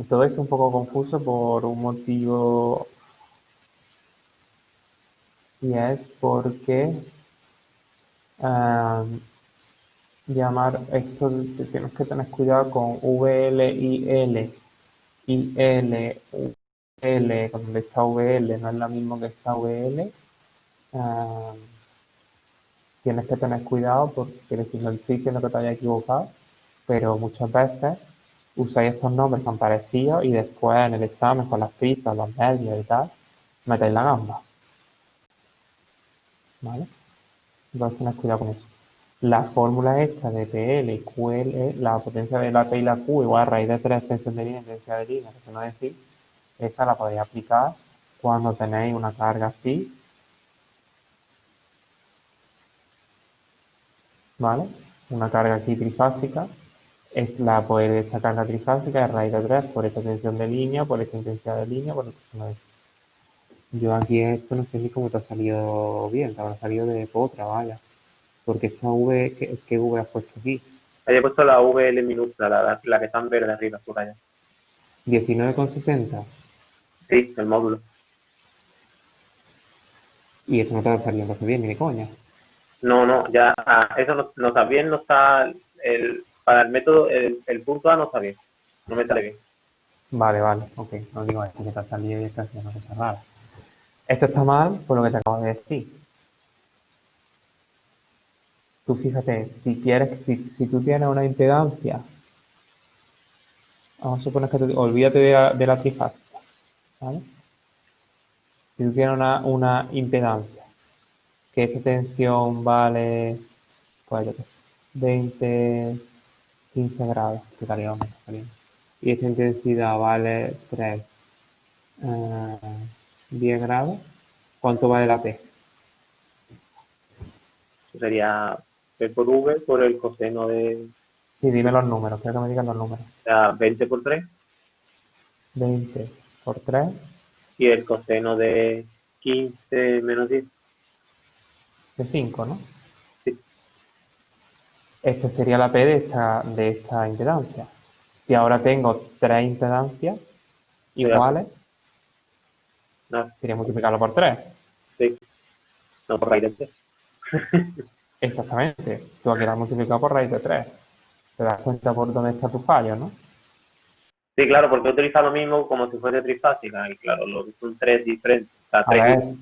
todo esto es un poco confuso por un motivo y es porque eh, llamar esto, tienes que tener cuidado con VL y L y L, L, donde está VL no es lo mismo que está VL. eh, Tienes que tener cuidado porque quiere decir, no estoy diciendo que te haya equivocado, pero muchas veces usáis estos nombres tan parecidos y después en el examen con las pistas, los medios y tal, metéis la gamba, ¿vale? Entonces tened cuidado con eso. La fórmula esta de PL y QL, la potencia de la P y la Q igual a raíz de 3 extensión de línea, intensidad de línea, que no decir, esta la podéis aplicar cuando tenéis una carga así, ¿vale? una carga aquí trifásica, pues esta carga trifásica es raíz de 3 por esta tensión de línea, por esta intensidad de línea, por esta de... Yo aquí esto no sé ni cómo te ha salido bien, te habrá salido de otra, vaya. Porque esta V, ¿qué V has puesto aquí? Ahí he puesto la VL minúscula, la que está en verde arriba, por allá. 19,60. Sí, el módulo. Y eso no te va a salir entonces bien, ni de coña. No, no, ya, eso no está bien, no está, para el método, el punto A no está bien, no me sale bien. Vale, vale, ok. No digo esto que te ha salido y está haciendo una cosa rara. Esto está mal por lo que te acabo de decir. Tú fíjate, si tú tienes una impedancia, vamos a suponer que olvídate de la trifásica, ¿vale? Si tú tienes una impedancia, que esta tensión vale, pues yo qué sé, 20, 15 grados, que calidad menos, calidad. Y esta intensidad vale 3, 10 grados, ¿cuánto vale la P? Eso sería P por V por el coseno de, Sí, dime los números, quiero que me digan los números. 20 por 3 20 por 3 y el coseno de 15 menos 10. de 5, ¿no? Sí, Esta sería la P de esta impedancia. Si ahora tengo 3 impedancias iguales, no, sería multiplicarlo por 3. sí, no por raíz de 3. Exactamente. Tú aquí lo has multiplicado por raíz de 3. Te das cuenta por dónde está tu fallo, ¿no? Sí, claro, porque he utilizado lo mismo como si fuese trifásica y claro, son 3 diferentes, o sea, A 3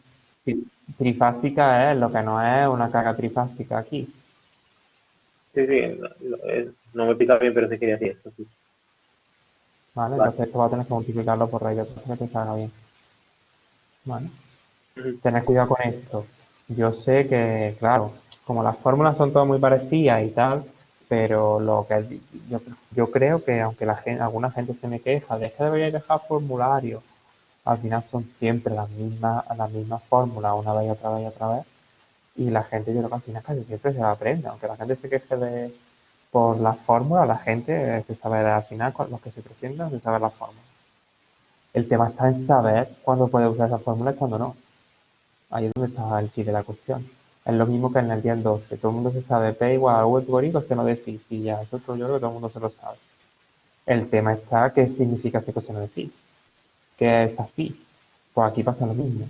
ver, trifásica es lo que no es una carga trifásica aquí. sí, sí, no me explica bien, pero sí quería decir esto, sí. ¿Vale? Vale. Entonces esto va a tener que multiplicarlo por raíz de 3 para que te salga bien. ¿Vale? Ujú. Tener cuidado con esto. Yo sé que, claro, como las fórmulas son todas muy parecidas y tal, pero yo creo que aunque alguna gente se me queja de que debería dejar formularios, al final son siempre las mismas fórmulas una vez y otra vez y otra vez. Y la gente, yo creo que al final casi siempre se la aprende. Aunque la gente se queje por las fórmulas, la gente se sabe al final, con los que se presentan, se sabe las fórmulas. El tema está en saber cuándo puede usar esas fórmulas y cuándo no. Ahí es donde está el kit de la cuestión. Es lo mismo que en el día 12. Todo el mundo se sabe P igual a V por I, coseno de phi. Y ya, eso yo creo que todo el mundo se lo sabe. El tema está qué significa ese coseno de phi. ¿Qué es así? Pues aquí pasa lo mismo.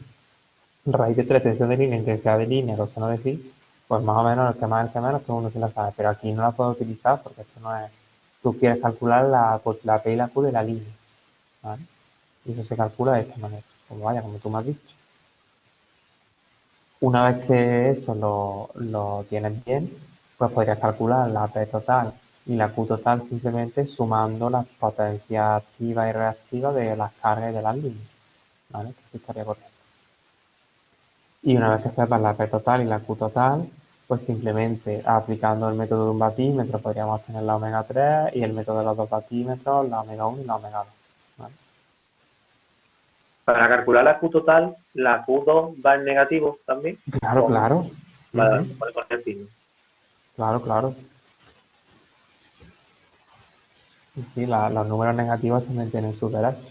Raíz de 3, tensión de línea, intensidad de línea, coseno de phi, pues más o menos el que más, el que menos, todo el mundo se la sabe. Pero aquí no la puedo utilizar porque esto no es... Tú quieres calcular la P y la Q de la línea, ¿vale? Y eso se calcula de esta manera. Como tú me has dicho. Una vez que eso lo tienes bien, pues podrías calcular la P total y la Q total simplemente sumando las potencias activas y reactivas de las cargas y de las líneas, ¿vale? Que eso estaría correcto. Y una vez que sepas la P total y la Q total, pues simplemente aplicando el método de un batímetro podríamos tener la omega 3 y el método de los dos batímetros, la omega 1 y la omega 2, ¿vale? Para calcular la Q total, la Q2 va en negativo también. Claro, Con, claro. vale, Ujú. con el signo. Claro, claro. Y sí, los números negativos también tienen su derecho.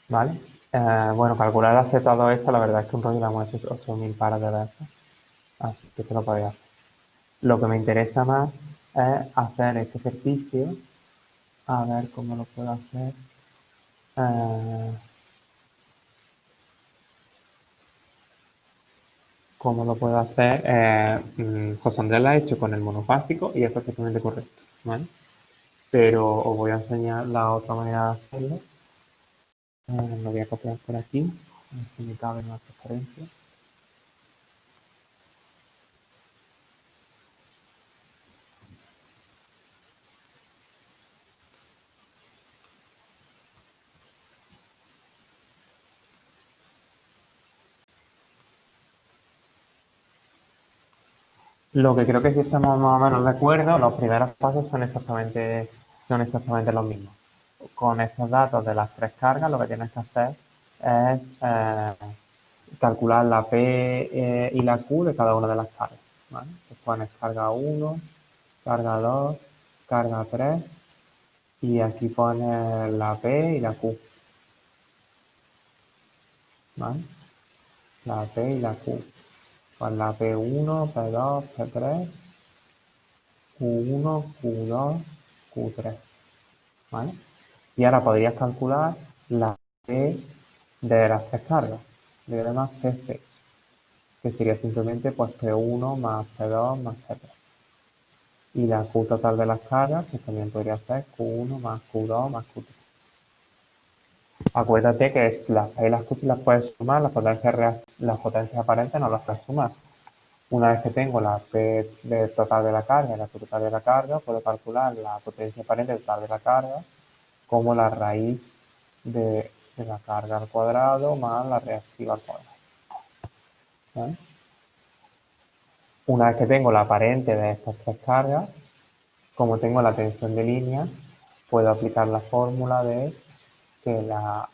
¿Vale? Bueno, calcular la Z2 esta, la verdad es que un rollo la hemos hecho 8000 pares de veces, así que te lo podría hacer. Lo que me interesa más es hacer este ejercicio, a ver cómo lo puedo hacer. Eh, cómo lo puedo hacer. José Andrés la ha hecho con el monofásico y es perfectamente correcto, ¿vale? Pero os voy a enseñar la otra manera de hacerlo. Lo voy a copiar por aquí, a ver si me cabe en la transparencia. Lo que creo que sí estamos más o menos de acuerdo, los primeros pasos son exactamente los mismos. Con estos datos de las tres cargas, lo que tienes que hacer es calcular la P y la Q de cada una de las cargas. ¿vale? Pues pones carga 1, carga 2, carga 3 y aquí pones la P y la Q, ¿vale? La P y la Q. Pues la P1, P2, P3, Q1, Q2, Q3, ¿vale? Y ahora podrías calcular la P de las tres cargas, de más PC, que sería simplemente pues P1 más P2 más P3. Y la Q total de las cargas, pues también podría ser Q1 más Q2 más Q3. Acuérdate que las P y las Q si las puedes sumar, las potencias aparentes no las puedes sumar. Una vez que tengo la P total de la carga y la Q total de la carga, puedo calcular la potencia aparente total de la carga como la raíz de la carga al cuadrado más la reactiva al cuadrado, ¿vale? Una vez que tengo la aparente de estas tres cargas, como tengo la tensión de línea, puedo aplicar la fórmula de que la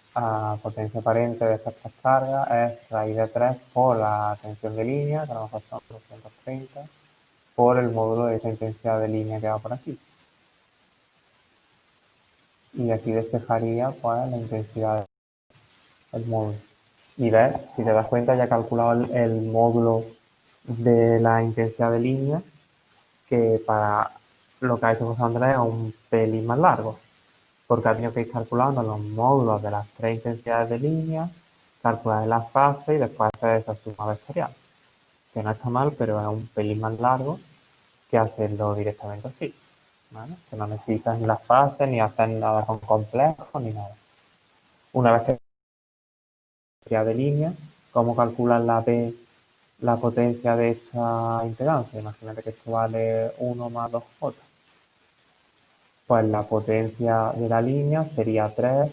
potencia aparente de estas tres cargas es raíz de 3 por la tensión de línea, que a lo mejor son 230, por el módulo de esa intensidad de línea que va por aquí. Y aquí despejaría pues la intensidad del módulo. Y ves, si te das cuenta, ya he calculado el módulo de la intensidad de línea, que para lo que ha hecho José Andrés es un pelín más largo, porque ha tenido que ir calculando los módulos de las tres intensidades de línea, calcular las fases y después hacer esa suma vectorial. Que no está mal, pero es un pelín más largo que hacerlo directamente así, ¿vale? Que no necesitas ni las fases, ni hacer nada con complejos, ni nada. Una vez que ya de línea, ¿cómo calculas la potencia de esta impedancia? Imagínate que esto vale 1 más 2J. Pues la potencia de la línea sería 3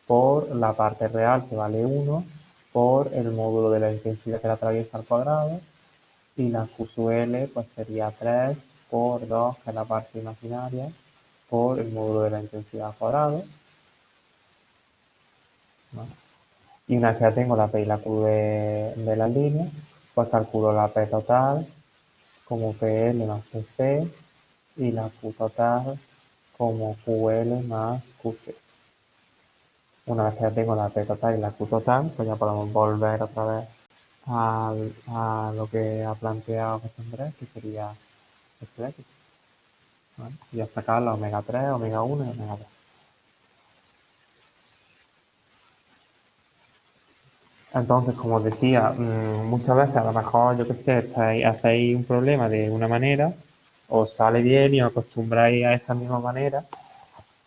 por la parte real, que vale 1, por el módulo de la intensidad que la atraviesa al cuadrado, y la Q sub L pues sería 3 por 2, que es la parte imaginaria, por el módulo de la intensidad al cuadrado, ¿no? Y una vez que ya tengo la P y la Q de las líneas, pues calculo la P total como PL más PC y la Q total como QL más QC. Una vez que ya tengo la P total y la Q total, pues ya podemos volver otra vez a lo que ha planteado José Andrés, que sería esto de aquí, ¿vale? Y a sacar la omega 3, omega 1 y omega 2. Entonces, como decía, muchas veces a lo mejor, yo qué sé, hacéis un problema de una manera, os sale bien y os acostumbráis a esa misma manera,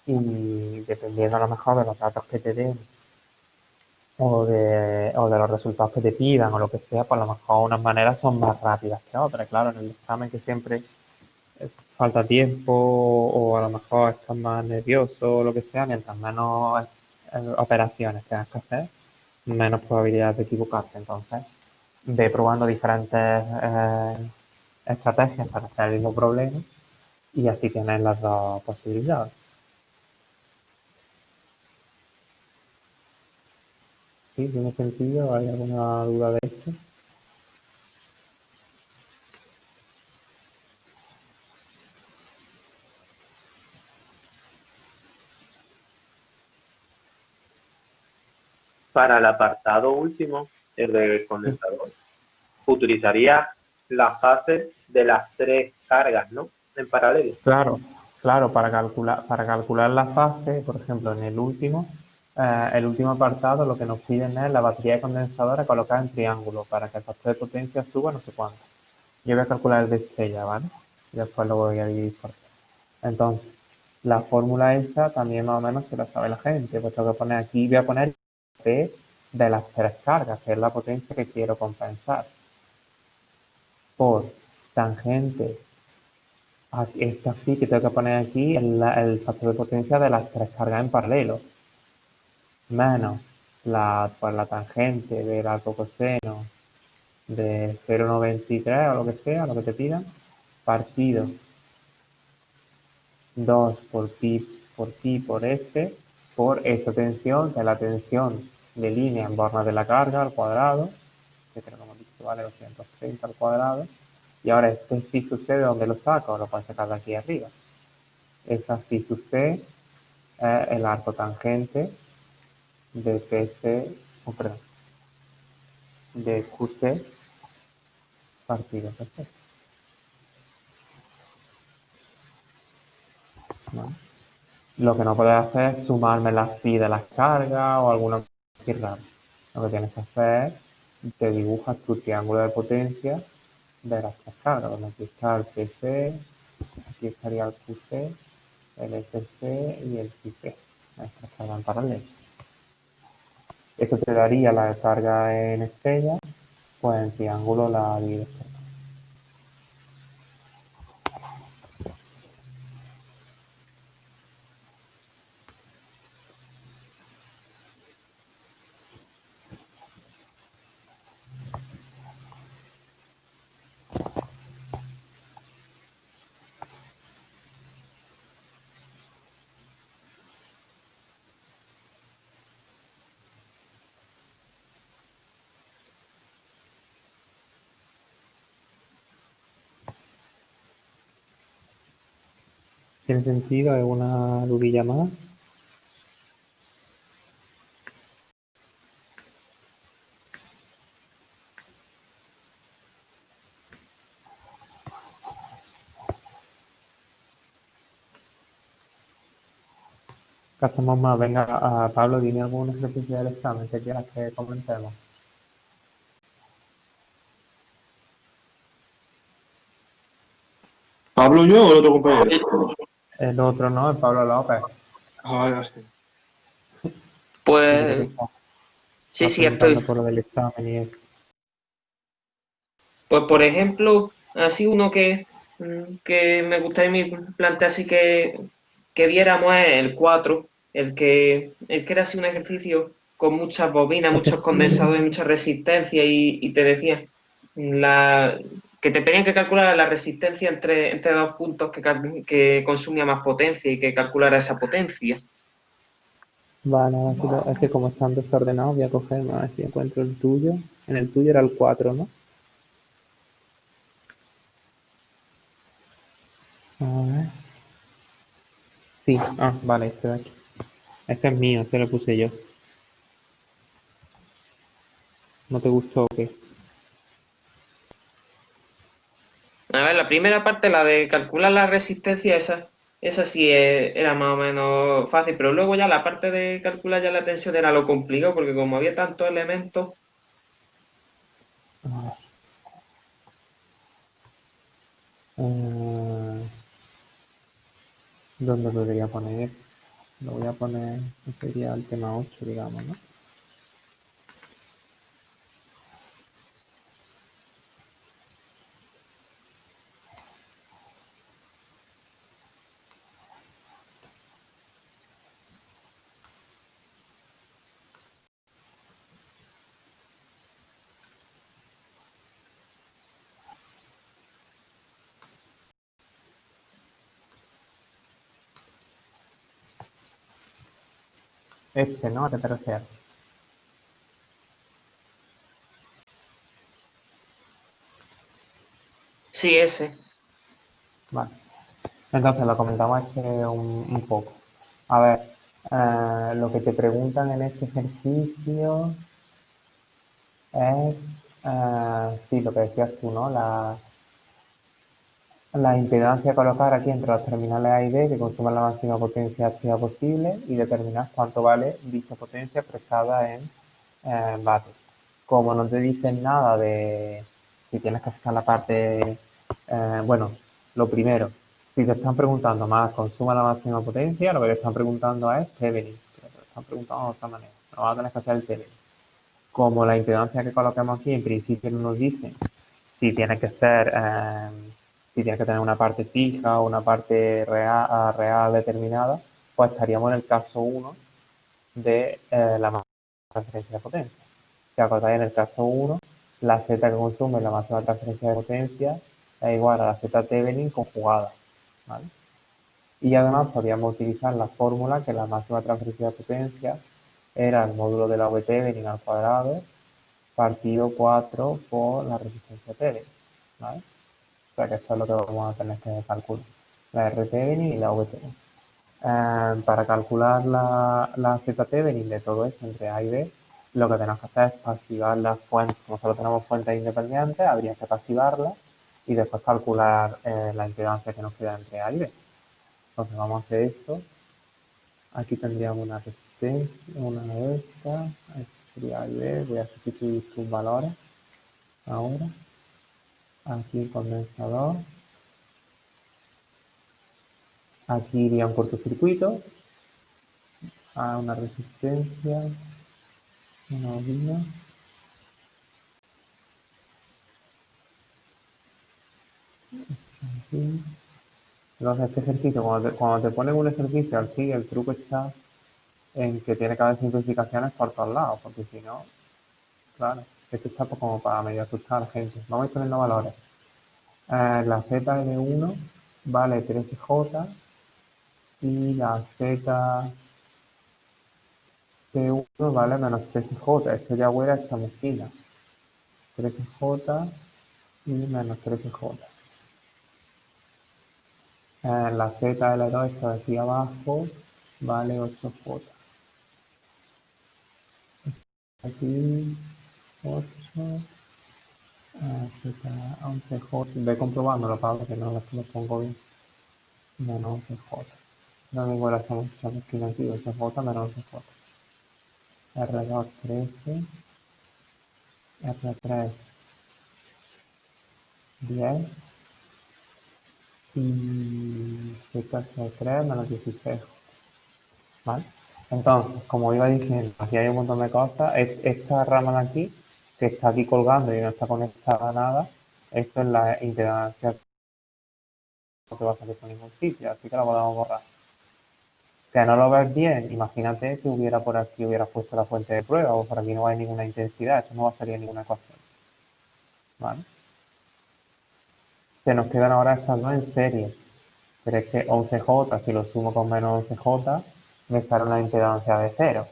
y dependiendo a lo mejor de los datos que te den o de los resultados que te pidan o lo que sea, pues a lo mejor unas maneras son más rápidas que otras. Claro, en el examen que siempre falta tiempo o a lo mejor estás más nervioso o lo que sea, mientras menos operaciones tengas que hacer, menos probabilidades de equivocarte. Entonces, ve probando diferentes estrategias para hacer el mismo problema y así tienes las dos posibilidades. ¿Sí? ¿Tiene sentido? ¿Hay alguna duda de esto? Para el apartado último, el del condensador, utilizaría la fase de las tres cargas, ¿no? En paralelo. Claro, claro, para calcular la fase, por ejemplo, en el último apartado lo que nos piden es la batería condensadora colocada en triángulo para que el factor de potencia suba no sé cuánto. Yo voy a calcular el de estrella, ¿vale? Y después lo voy a dividir por tres. Entonces, la fórmula esa también más o menos se la sabe la gente, pues tengo que poner aquí, voy a poner P de las tres cargas, que es la potencia que quiero compensar, por tangente. Esto sí que tengo que poner aquí el factor de potencia de las tres cargas en paralelo, menos la tangente del arco coseno de 0,93 o lo que sea, lo que te pidan, partido 2 por F, por esta tensión, que es la tensión de línea en bornes de la carga al cuadrado, que creo que hemos dicho vale 230 al cuadrado, Y ahora este phi sub c, ¿de dónde lo saco? Lo puedo sacar de aquí arriba. Esa phi sub c es el arco tangente de PC, perdón, de QC partido PC. ¿Vale? Lo que no puedes hacer es sumarme las phi de las cargas o alguna cosa así rara. Lo que tienes que hacer es te dibujas tu triángulo de potencia de las tres cargas. Bueno, aquí está el PC, aquí estaría el QC, el SC y el QC. Estas cargas en paralelo. Esto te daría la descarga en estrella, pues en triángulo la divides por dos. ¿Tiene sentido? ¿Es una dudilla más? ¿Qué hacemos más? Venga, Pablo, dime algún ejercicio del examen que quieras que comentemos. ¿Pablo yo o el otro compañero? El otro no, el Pablo López. Vale, vale. Dice que Pues sí, está sí, preguntando estoy. por lo del examen y eso. Pues por ejemplo, así uno que me gustaría plantear así que viéramos es el 4, el que era así un ejercicio con muchas bobinas, muchos condensadores, mucha resistencia y te decía que te pedían que calculara la resistencia entre dos puntos que consumía más potencia y que calculara esa potencia. Vale, ahora sí es que como están desordenados, voy a cogerme a ver si encuentro el tuyo. En el tuyo era el 4, ¿no? A ver. Sí, vale, este de aquí. Ese es mío, ese lo puse yo. ¿No te gustó o qué? A ver, la primera parte, la de calcular la resistencia, esa sí era más o menos fácil, pero luego ya la parte de calcular ya la tensión era lo complicado, porque como había tantos elementos, A ver. Eh, ¿Dónde lo debería poner? Lo voy a poner, sería el tema 8, digamos, ¿no? Este, ¿no? ¿A qué te refieres? sí, ese. Vale. Entonces lo comentamos este un poco. A ver, lo que te preguntan en este ejercicio es, sí, lo que decías tú, ¿no? La impedancia a colocar aquí entre las terminales A y B que consuman la máxima potencia activa posible y determinar cuánto vale dicha potencia expresada en vatios. Como no te dicen nada de si tienes que sacar la parte, bueno, lo primero, si te están preguntando más consuma la máxima potencia, lo que te están preguntando es Thevenin, pero te lo están preguntando de otra manera, no vas a tener que hacer el Thevenin. Como la impedancia que coloquemos aquí en principio no nos dice si tiene que ser, si tiene que tener una parte fija o una parte real determinada, pues estaríamos en el caso 1 de la máxima transferencia de potencia. Si acordáis, en el caso 1, la z que consume la máxima transferencia de potencia es igual a la z Thevenin conjugada, ¿vale? Y además podríamos utilizar la fórmula que la máxima transferencia de potencia era el módulo de la V Thevenin al cuadrado partido 4 por la resistencia Thevenin, ¿vale? sea que esto es lo que vamos a tener que calcular. La RT-Thevenin y la VT. Para calcular la Z-Thevenin de todo esto entre A y B, lo que tenemos que hacer es pasivar las fuentes. Como solo tenemos fuentes independientes, habría que pasivarlas y después calcular la impedancia que nos queda entre A y B. Entonces vamos a hacer esto. Aquí tendríamos una resistencia, una de estas. Aquí sería A y B. Voy a sustituir sus valores ahora. Aquí el condensador. Aquí iría un cortocircuito. A una resistencia. Una bobina. Aquí. Entonces este ejercicio, cuando te ponen un ejercicio así, el truco está en que tiene que haber simplificaciones por todos lados, porque si no, claro, esto está como para medio asustar a la gente. Vamos a ir poniendo valores. La ZL1 vale 13J y la ZT1 vale menos 13J. Esto ya huele a chamusquina. 13J y menos 13J. La ZL2, esto de aquí abajo, vale 8J. Aquí 8, Z11J. Ve comprobándolo, Pablo, que no lo pongo bien. Menos 11J. No me igual hacemos chamusquina aquí, 8J menos 11J. R2 13, R3 10 y ZC3 menos 16. ¿Vale? Entonces, como iba diciendo, aquí hay un montón de cosas. Esta rama de aquí, que está aquí colgando y no está conectada a nada, esto es la impedancia que va a salir por ningún sitio, así que la podemos borrar. Que no lo ves bien, imagínate que hubiera por aquí, hubiera puesto la fuente de prueba, o por aquí no hay ninguna intensidad, esto no va a salir ninguna ecuación. ¿Vale? Se nos quedan ahora estas dos en serie. Pero es que 11J, si lo sumo con menos 11J, me sale una impedancia de 0.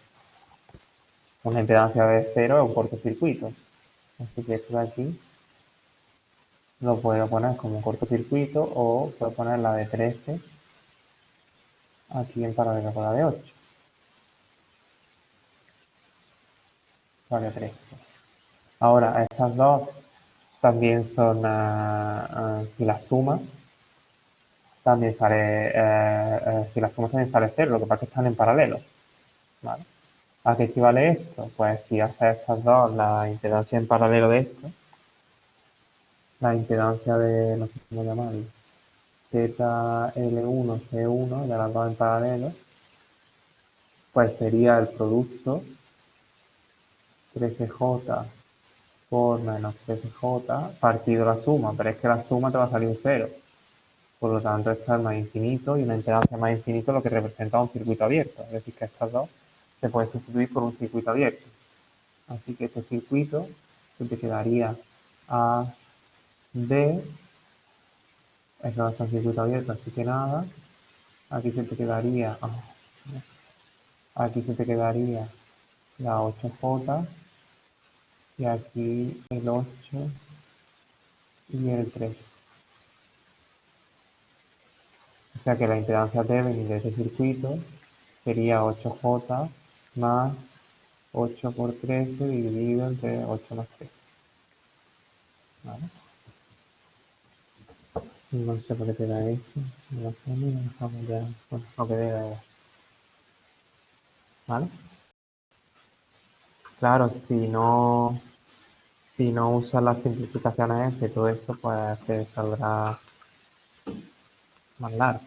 Una impedancia de 0 es un cortocircuito. Así que esto de aquí lo puedo poner como un cortocircuito o puedo poner la de 13 aquí en paralelo con la de 8. Vale, 13. Ahora, estas dos también son, si las sumas, también sale, si las sumas también sale 0, lo que pasa es que están en paralelo. ¿Vale? ¿A qué equivale esto? Pues si haces estas dos, la impedancia en paralelo de esto, la impedancia de, no sé cómo llamarlo, ZL1, C1, de las dos en paralelo, pues sería el producto 13J por menos 13J partido la suma, pero es que la suma te va a salir un 0. Por lo tanto, esto es más infinito y una impedancia más infinito lo que representa un circuito abierto. Es decir, que estas dos se pueden sustituir por un circuito abierto. Así que este circuito se te quedaría A, D, es no es un circuito abierto, así que nada. Aquí se te quedaría, aquí se te quedaría la 8J y aquí el 8 y el 3. O sea que la impedancia Thevenin de este circuito sería 8J más 8 por 13 dividido entre 8 más 3. ¿Vale? No sé por qué te da eso. No sé, ni lo dejamos ya. Bueno, lo que debe. ¿Vale? Claro, si no usas las simplificaciones y todo eso, pues te saldrá más largo.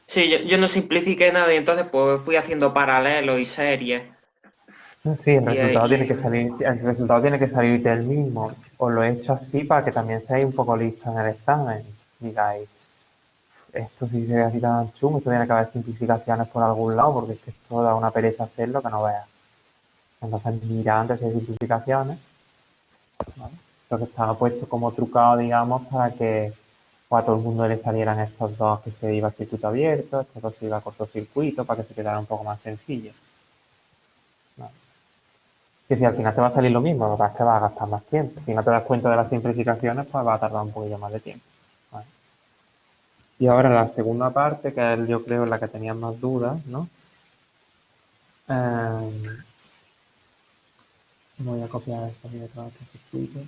Sí, yo no simplifiqué nada y entonces pues fui haciendo paralelos y series. Sí, el Y, resultado tiene y- que salir, el resultado tiene que salir del mismo. Os lo he hecho así para que también seáis un poco listos en el examen. Digáis, esto sí se ve así tan chungo, esto tiene que haber simplificaciones por algún lado, porque es que esto da una pereza hacerlo que no veas. Entonces mira antes de simplificaciones, ¿vale? Lo que estaba puesto como trucado, digamos, para que pues, a todo el mundo le salieran estos dos que se iba a circuito abierto, estos dos se iba a cortocircuito, para que se quedara un poco más sencillo. ¿Vale? Que si al final te va a salir lo mismo, lo que pasa es que vas a gastar más tiempo. Si no te das cuenta de las simplificaciones, pues va a tardar un poquillo más de tiempo. ¿Vale? Y ahora la segunda parte, que es yo creo la que tenías más dudas, ¿no? Voy a copiar esta aquí detrás de este circuito,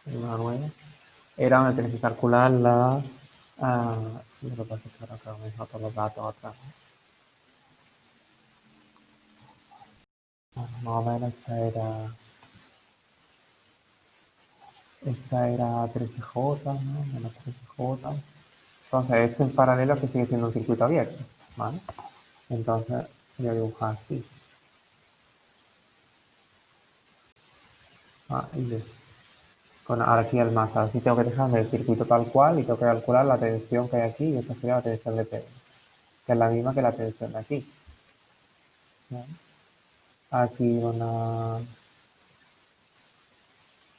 una nueva. Era donde tienes que calcular la... lo que pasa es que ahora claro, me dejo todos los datos atrás. Bueno, más o menos esta era 13J, ¿no? Menos 13J. Entonces, esto en paralelo que sigue siendo un circuito abierto, ¿vale? Entonces, voy a dibujar así. Y ahora aquí el más, ahora sí tengo que dejarme el circuito tal cual y tengo que calcular la tensión que hay aquí y esta sería la tensión de P, que es la misma que la tensión de aquí. ¿Vale? Aquí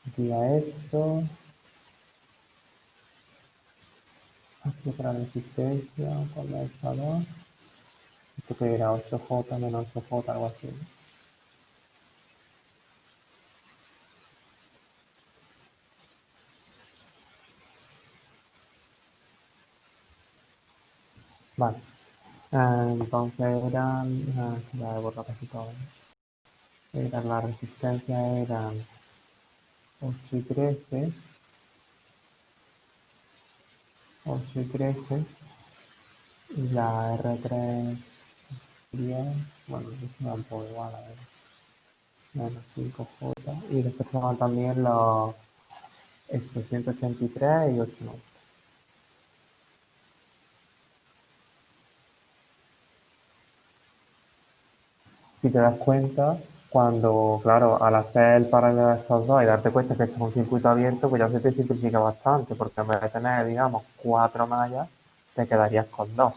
aquí a esto, aquí otra resistencia con la esta 2, esto que era 8J menos 8J, algo así. Vale. Entonces ya he borrado casi todo. La resistencia eran 8 y 13, 8 y 13, y la R3 10, bueno, es un poco igual, a ver, menos 5J, y después tengo también los 183 y 890. Si te das cuenta, cuando, claro, al hacer el paralelo de estos dos y darte cuenta que esto es un circuito abierto, pues ya se te simplifica bastante, porque en vez de tener, digamos, 4 mallas, te quedarías con 2,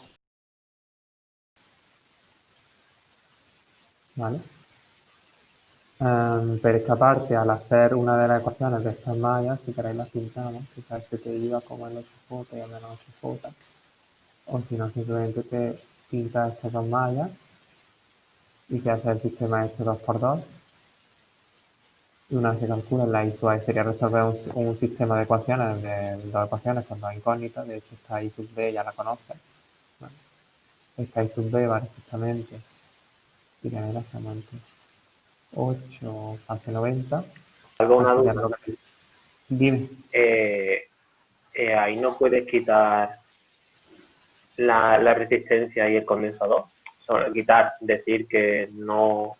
¿vale? Pero esta parte, al hacer una de las ecuaciones de estas mallas, si queréis las pintamos, quizás se te iba como el 8J y el menos 8J, o si no, simplemente te pintas estas dos mallas y te hace el sistema este 2×2. Y una vez que calculas la I sub A sería resolver un sistema de ecuaciones, de dos ecuaciones con dos incógnitas. De hecho, esta I sub B ya la conoces. Bueno, esta I sub B va exactamente, y la era exactamente 8 hace 90. Salvo una Así ya duda. lo que... Dime. Ahí no puedes quitar la resistencia y el condensador. Quitar, decir que no.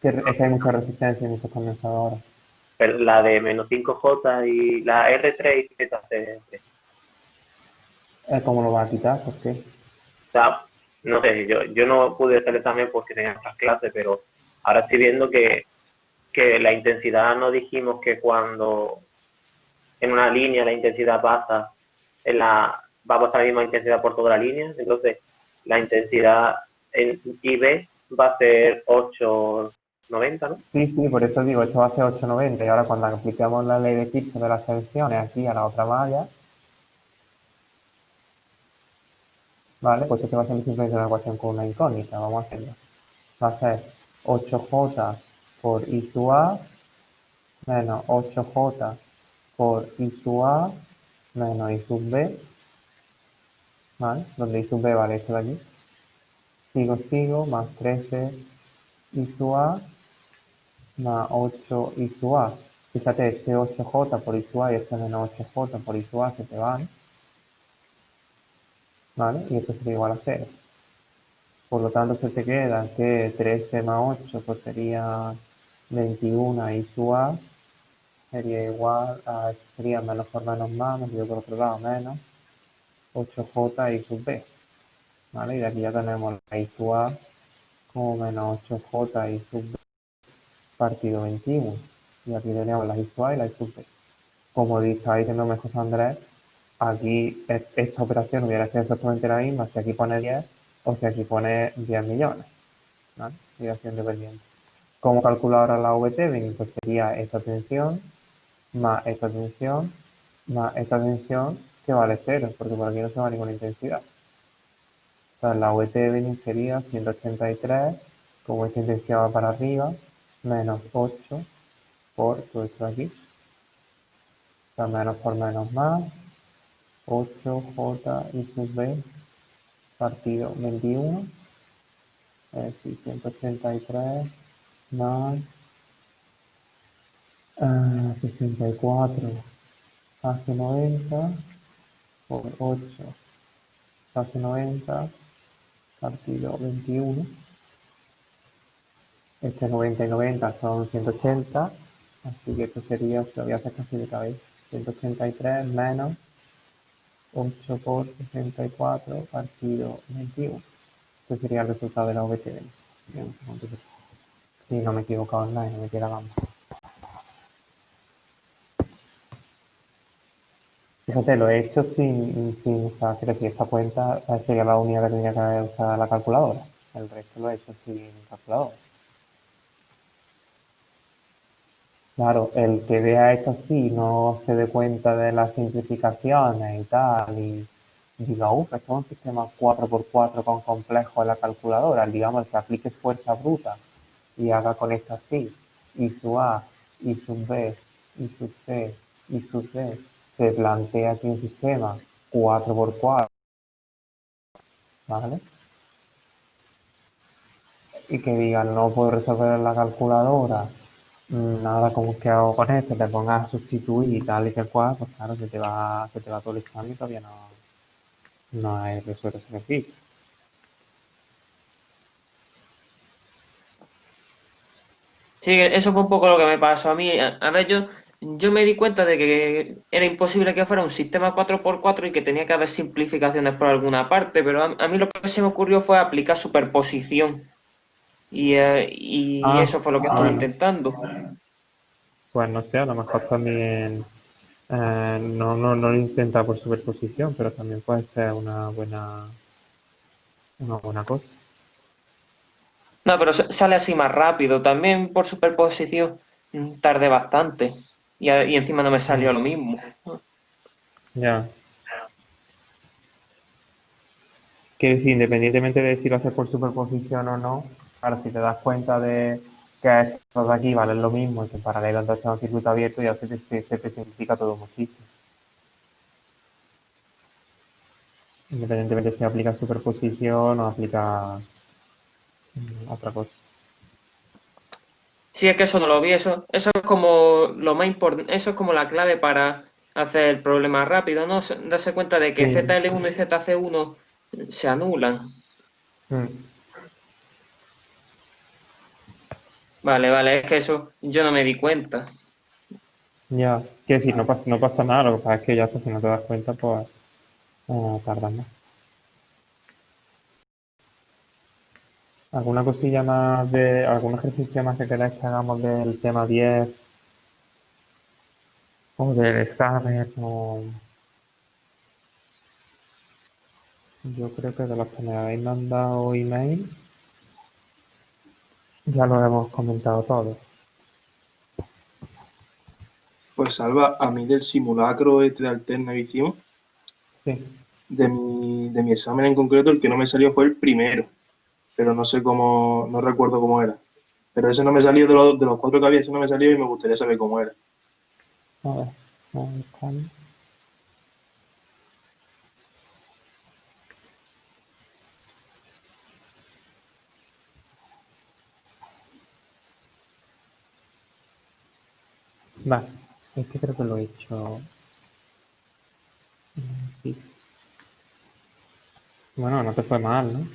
Es que hay mucha resistencia y muchos condensadores. Pero la de menos 5J y la R3 y ZC. ¿Cómo lo vas a quitar? ¿Por qué? O sea, no sé, yo no pude hacer el examen porque tenía otras clases, pero ahora estoy viendo que la intensidad no dijimos que cuando en una línea la intensidad pasa, va a pasar la misma intensidad por toda la línea, entonces la intensidad en IB va a ser 890, ¿no? Sí, sí, por eso digo, esto va a ser 890 y ahora cuando aplicamos la ley de Kirchhoff de las tensiones aquí a la otra malla, ¿vale? Pues esto va a ser simplemente una ecuación con una incógnita, vamos a hacerlo. Va a ser 8J por I sub A menos 8J por I sub A menos I sub B, ¿vale? Donde I sub B vale esto de aquí. Sigo, más 13 I sub A más 8 I sub A. Fíjate, este 8J por I sub A y este menos 8J por I sub A se te van, ¿vale? Y esto sería igual a 0. Por lo tanto, se te queda que 13 más 8 pues sería 21 I sub A, sería igual a, sería menos por menos más, me quedo por otro lado, menos 8J I sub B, ¿vale? Y de aquí ya tenemos la I sub A como menos 8J I sub B partido 21. Y aquí tenemos la I sub A y la I sub B. Como está diciéndome José Andrés, aquí esta operación hubiera sido exactamente la misma si aquí pone 10 o si aquí pone 10 millones, ¿vale? Dirección dependiente. ¿Cómo calculo ahora la VT? Bien, pues sería esta tensión más esta tensión más esta tensión que vale 0, porque por aquí no se va ninguna intensidad. Entonces la VT de Benning sería 183, como esta intensidad va para arriba, menos 8 por todo esto de aquí. O sea, menos por menos más, 8j y sub b partido 21, es decir, 183 más 64 hace 90 por 8 hace 90 partido 21. Este 90 y 90 son 180, así que esto sería, se lo voy a hacer casi de cabeza, 183 menos 8 por 64 partido 21. Este sería el resultado de la VTN. Si no me he equivocado en nada y no me queda gamba. Fíjate, lo he hecho sin usar, quiero decir, esta cuenta sería la única que tendría que usar la calculadora. El resto lo he hecho sin calculadora. Claro, el que vea esto así no se dé cuenta de las simplificaciones y tal, y diga, uff, esto es un sistema 4x4 con complejo en la calculadora, digamos, que aplique fuerza bruta y haga con esto así, y su A, y su B, y su C, y su D, se plantea aquí un sistema 4x4, ¿vale? Y que digan, no puedo resolver en la calculadora, nada, como que hago con esto, te pongas a sustituir y tal y que cual, pues claro, se te va todo el examen y todavía no hay resuelto ese ejercicio. Sí, eso fue un poco lo que me pasó a mí. A ver, yo me di cuenta de que era imposible que fuera un sistema 4x4 y que tenía que haber simplificaciones por alguna parte, pero a mí lo que se me ocurrió fue aplicar superposición. Y Ah, eso fue lo que estuve bueno, intentando. pues no sé, a lo mejor también no lo intenta por superposición, pero también puede ser una buena cosa. No, pero sale así más rápido. También por superposición tardé bastante. Y encima no me salió Mm, lo mismo. ya. Quiere decir, independientemente de si lo haces por superposición o no, claro, si te das cuenta de que estos de aquí valen lo mismo y que en paralelo entonces es un circuito abierto, ya se te simplifica todo muchísimo. Independientemente si aplicas superposición o aplicas otra cosa. Sí, es que eso no lo vi. Eso es como lo más importante. Eso es como la clave para hacer el problema rápido, ¿no? Darse cuenta de que Sí. ZL1 y ZC1 se anulan. Mm, Vale, vale, es que eso yo no me di cuenta. ya. Quiere decir, no pasa nada, lo que pasa es que ya si no te das cuenta, pues tardas más. ¿Alguna cosilla más algún ejercicio más que queráis que hagamos del tema 10 o del examen? Yo creo que de los que me habéis mandado email ya lo hemos comentado todo. Pues Salva, a mí del simulacro este de Alterna que hicimos, Sí. de mi examen en concreto, el que no me salió fue el primero, pero no sé cómo, no recuerdo cómo era. Pero ese no me salió de los cuatro que había, ese no me salió y me gustaría saber cómo era. A ver, vamos a buscarlo. Vale, este creo que lo he hecho. Sí. Bueno, no te fue mal, ¿no?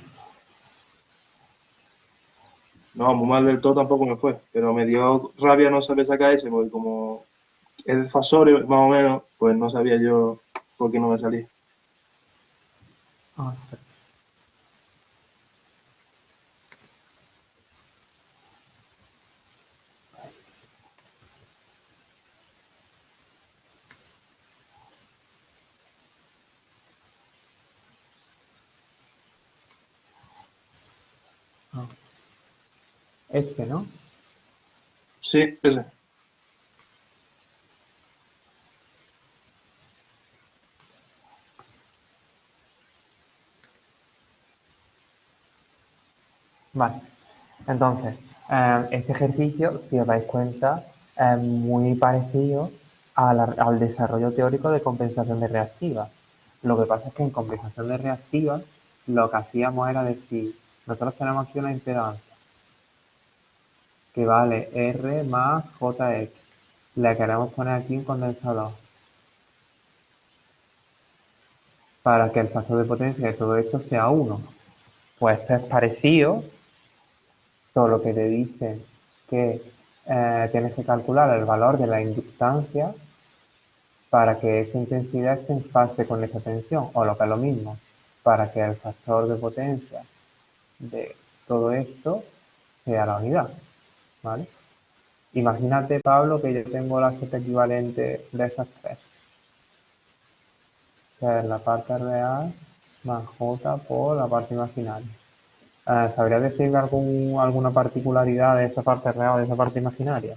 No, muy mal del todo tampoco me fue, pero me dio rabia no saber sacar ese, porque como es Fasore, más o menos, pues no sabía yo por qué no me salía. Ah, espera. Ah, este, ¿no? Sí, ese. Vale. Entonces, Este ejercicio, si os dais cuenta, es muy parecido al desarrollo teórico de compensación de reactivas. Lo que pasa es que en compensación de reactivas lo que hacíamos era decir, nosotros tenemos aquí una impedancia que vale R más JX. Le queremos poner aquí un condensador para que el factor de potencia de todo esto sea 1. Pues esto es parecido, solo que te dice que tienes que calcular el valor de la inductancia para que esa intensidad esté en fase con esa tensión, o lo que es lo mismo, para que el factor de potencia de todo esto sea la unidad, ¿vale? Imagínate, Pablo, que yo tengo la Z equivalente de esas tres, que es la parte real más J por la parte imaginaria. ¿Sabrías decirme alguna particularidad de esa parte real o de esa parte imaginaria?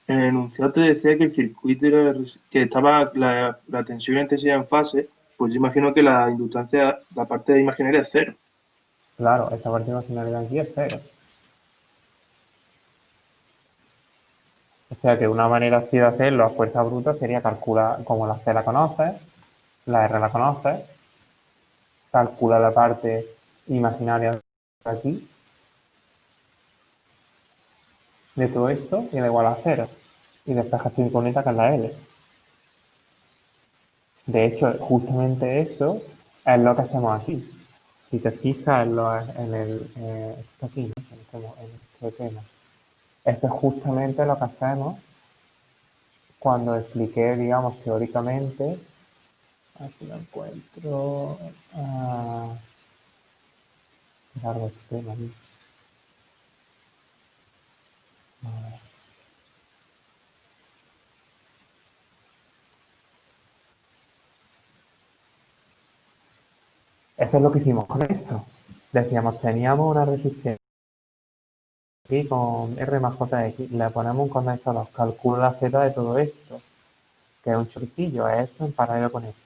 En el enunciado te decía que el circuito era, que estaba la tensión y la intensidad en fase, pues yo imagino que la inductancia, la parte imaginaria es cero. Claro, esa parte imaginaria de aquí es cero. O sea que una manera así de hacerlo a fuerza bruta sería calcular, como la C la conoces, la R la conoces, calcula la parte imaginaria de aquí, de todo esto, y da igual a cero. Y despejas tu incógnita que es la L. De hecho, justamente eso es lo que hacemos aquí. Si te fijas en el esto aquí, ¿no? En este tema. Esto es justamente lo que hacemos cuando expliqué, digamos, teóricamente. Aquí lo encuentro. Qué largo este tema aquí. A ver. Eso es lo que hicimos con esto. Decíamos, teníamos una resistencia aquí con R más JX, le ponemos un condensador, calculo la Z de todo esto, que es un choricillo, es esto en paralelo con esto.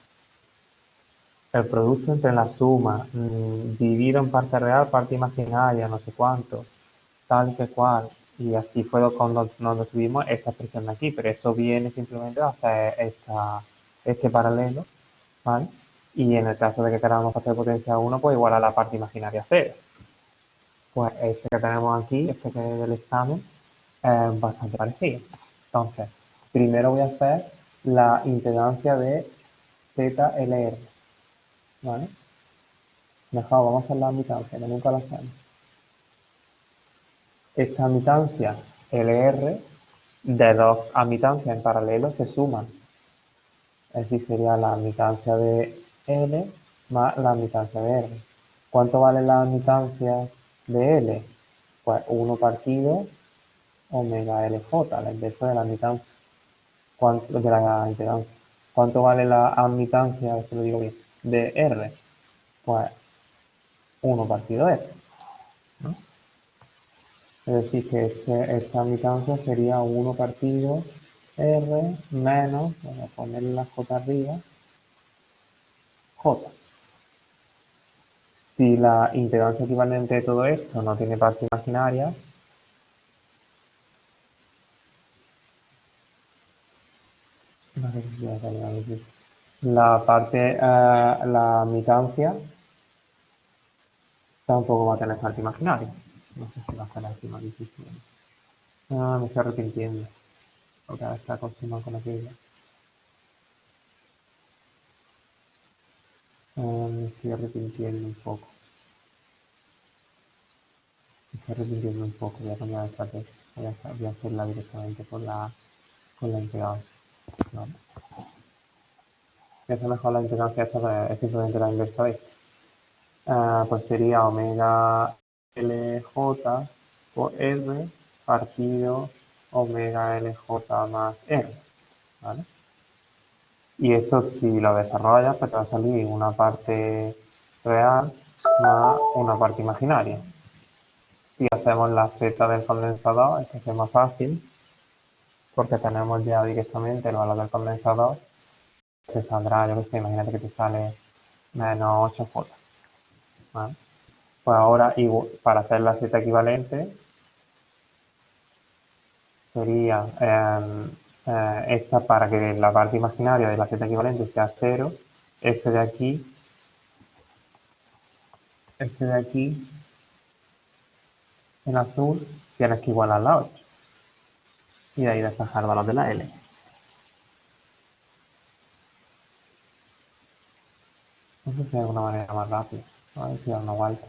El producto entre la suma, dividido en parte real, parte imaginaria, no sé cuánto, tal que cual, y así fue cuando nos tuvimos esta expresión de aquí, pero eso viene simplemente a hacer este paralelo, ¿vale? Y en el caso de que queramos hacer potencia 1, pues igual a la parte imaginaria 0. Pues este que tenemos aquí, este que es del examen, es bastante parecido. Entonces, primero voy a hacer la impedancia de ZLR, ¿vale? Mejor, vamos a hacer la admitancia, que nunca la hacemos. Esta admitancia LR de dos admitancias en paralelo se suman. Es decir, sería la admitancia de L más la admitancia de R. ¿Cuánto vale la admitancia de L? Pues 1 partido omega LJ, la inversa de la admitancia. De la impedancia. ¿Cuánto vale la admitancia, a ver si lo digo bien, de R? Pues 1 partido R, ¿no? Es decir, que esta admitancia sería 1 partido R menos, voy a ponerle la J arriba, J. Si la impedancia equivalente de todo esto no tiene parte imaginaria, la parte, la admitancia tampoco va a tener parte imaginaria. No sé si va a estar encima difícil. Me estoy arrepintiendo, porque ahora está acostumbrado con aquello. Me estoy arrepintiendo un poco. Me estoy arrepintiendo un poco, voy a cambiar de estrategia. Voy a hacerla directamente con la impedancia. ¿Vale? Voy a hacer mejor la impedancia esta, es simplemente la inversa de esta. Pues sería omega LJ por R partido omega LJ más R, ¿vale? Y esto si lo desarrollas, pues te va a salir una parte real más una parte imaginaria. Si hacemos la Z del condensador, esto es más fácil, porque tenemos ya directamente el valor del condensador, te saldrá, yo qué sé, imagínate que te sale menos 8 J, ¿vale? Pues ahora, para hacer la z equivalente, sería esta para que la parte imaginaria de la z equivalente sea 0, este de aquí, en azul, tienes que igualar la 8. Y de ahí despejar el valor de la L. No sé si hay alguna manera más rápida. A ver si da una vuelta.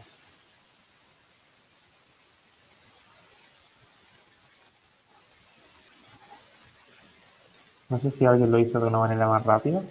No sé si alguien lo hizo de una manera más rápida.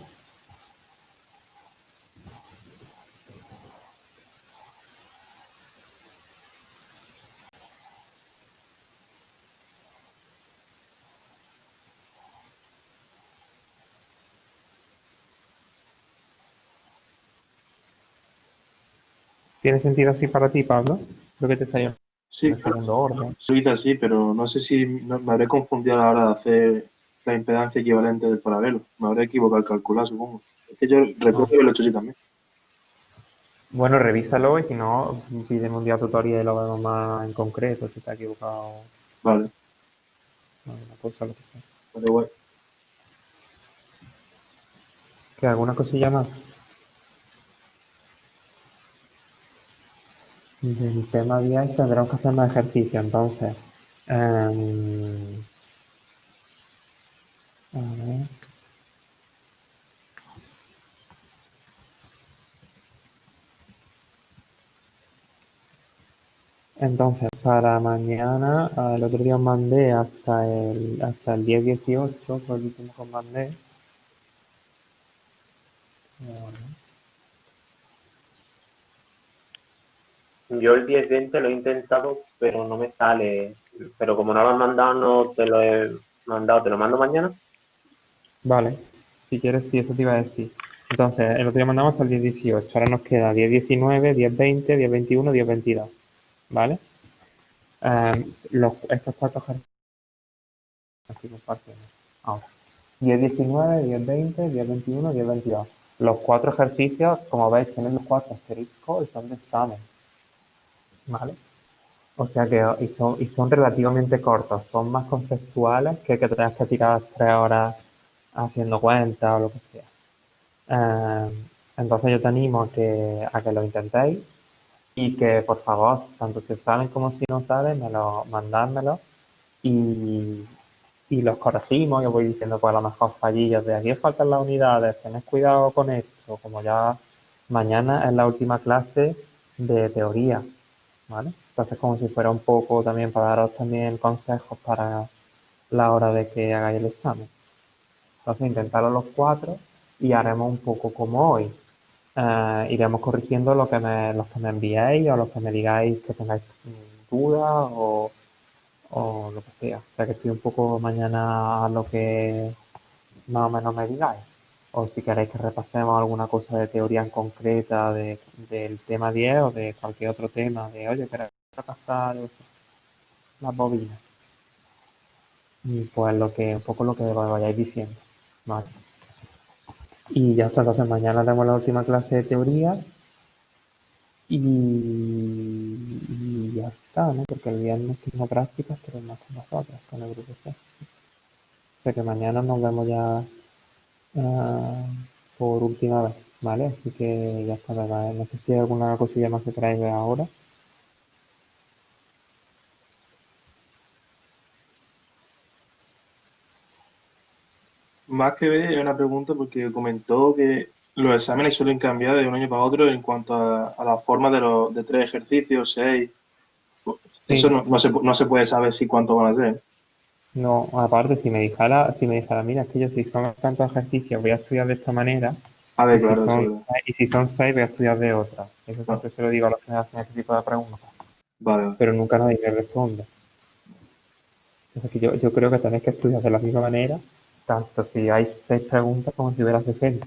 ¿Tiene sentido así para ti, Pablo? Lo que te salió Sí, en el segundo orden. se hizo así, pero no sé si me habré confundido a la hora de hacer la impedancia equivalente del paralelo. Me habré equivocado al calcular, supongo. Es que yo recuerdo Ah. que lo he hecho así también. Bueno, revísalo y si no, pídeme un día tutorial y lo vemos más en concreto, si está equivocado Vale, alguna cosa, lo que sea. vale, guay. ¿Que alguna cosilla más? Del tema 10 tendremos que hacer más ejercicio, entonces. A ver. Entonces, para mañana, el otro día os mandé hasta el 10-18, fue el último que os mandé. Yo el 10-20 lo he intentado, pero no me sale. Pero como no lo has mandado, no te lo he mandado. ¿Te lo mando mañana? Vale, si quieres, sí, eso te iba a decir. Entonces, el otro día mandamos hasta el 10-18, ahora nos queda 10-19, 10-20, 10-21, 10-22, ¿vale? Estos cuatro ejercicios, aquí compartimos. Ahora, 10-19, 10-20, 10-21, 10-22. Los cuatro ejercicios, como veis, tienen los cuatro asteriscos y son de examen, ¿vale? O sea que y son relativamente cortos, son más conceptuales que tengas que tirar 3 horas haciendo cuentas o lo que sea. Entonces yo te animo a que lo intentéis y que por favor, tanto si os salen como si no salen, mandádmelo y, y los corregimos. Yo voy diciendo pues a lo mejor fallillos de aquí os faltan las unidades, tened cuidado con esto, como ya mañana es la última clase de teoría, ¿vale? Entonces como si fuera un poco también para daros también consejos para la hora de que hagáis el examen. Entonces intentarlo los cuatro y haremos un poco como hoy. Iremos corrigiendo los que me enviéis o los que me digáis que tengáis dudas o lo que sea. O sea que estoy un poco mañana a lo que más o menos me digáis. O si queréis que repasemos alguna cosa de teoría en concreta del tema 10 o de cualquier otro tema, de oye, queréis repasar las bobinas. Y pues un poco lo que me vayáis diciendo. Vale. Y ya está, entonces mañana tenemos la última clase de teoría y ya está, ¿no? Porque el viernes tengo prácticas, pero más con vosotros, con el grupo C. O sea que mañana nos vemos ya por última vez, ¿vale? Así que ya está, ¿verdad? No sé si hay alguna cosilla más que queráis ver ahora. Más que ver, es una pregunta porque comentó que los exámenes suelen cambiar de un año para otro en cuanto a la forma de 3 ejercicios, 6. Eso Sí, no se puede saber si cuánto van a ser. no, aparte, si me dijera, mira, es que yo si son tantos ejercicios voy a estudiar de esta manera, A y ver, si claro, eso es son, verdad. y si son seis voy a estudiar de otra. Eso Ah, siempre se lo digo a los que me hacen ese tipo de preguntas, vale, vale. pero nunca nadie me responde. Entonces, que yo creo que tenéis que estudiar de la misma manera, tanto si hay 6 preguntas como si hubiera 60.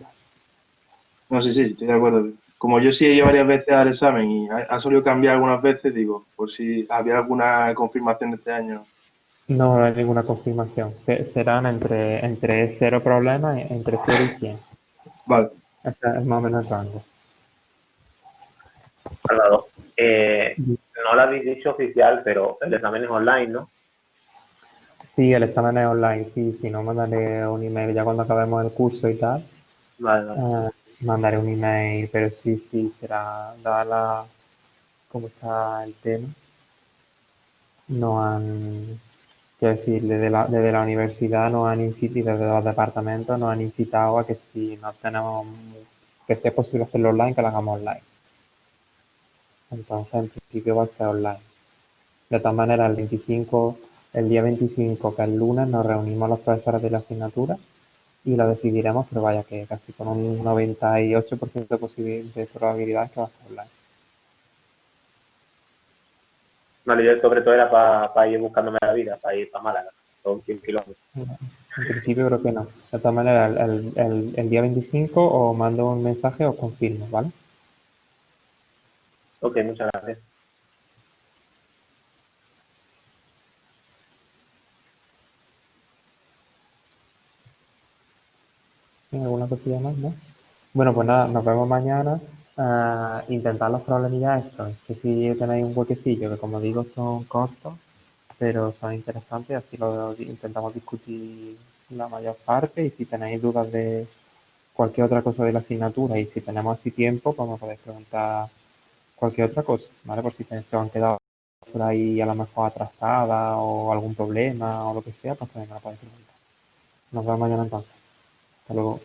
No, sí, sí, estoy de acuerdo. Como yo sí he ido varias veces al examen y ha solido cambiar algunas veces, digo, por si había alguna confirmación de este año. No, no hay ninguna confirmación. Serán entre 0 problemas, entre 0 y 100. Vale, Ese es más o menos el rango. Salvador, no lo habéis dicho oficial, pero el examen es online, ¿no? Sí, el examen es online, sí, si no mandaré un email ya cuando acabemos el curso y tal, Vale, vale. eh, mandaré un email, pero sí, sí, será, dada la, cómo está el tema, no han, quiero decir, desde la universidad nos han incitado, y desde los departamentos nos han incitado a que si no tenemos, que sea posible hacerlo online, que lo hagamos online. Entonces, en principio va a ser online. De todas maneras, el día 25, que es lunes, nos reunimos los profesores de la asignatura y lo decidiremos, pero vaya que casi con un 98% de probabilidad que va a ser online. Vale, yo sobre todo era para ir buscándome la vida, para ir para Málaga, son 100 kilómetros. En principio creo que no. De todas maneras, el día 25 os mando un mensaje o os confirmo, ¿vale? Ok, muchas gracias. ¿Sí? ¿Alguna cosilla más, no? Bueno, pues nada, nos vemos mañana. Intentad los problemillas estos. Que si tenéis un huequecillo, que como digo son cortos, pero son interesantes, así lo intentamos discutir la mayor parte y si tenéis dudas de cualquier otra cosa de la asignatura y si tenemos así tiempo, pues me podéis preguntar cualquier otra cosa, ¿vale? Por si se han quedado por ahí a lo mejor atrasadas o algún problema o lo que sea, pues también me lo podéis preguntar. Nos vemos mañana entonces. Hasta luego.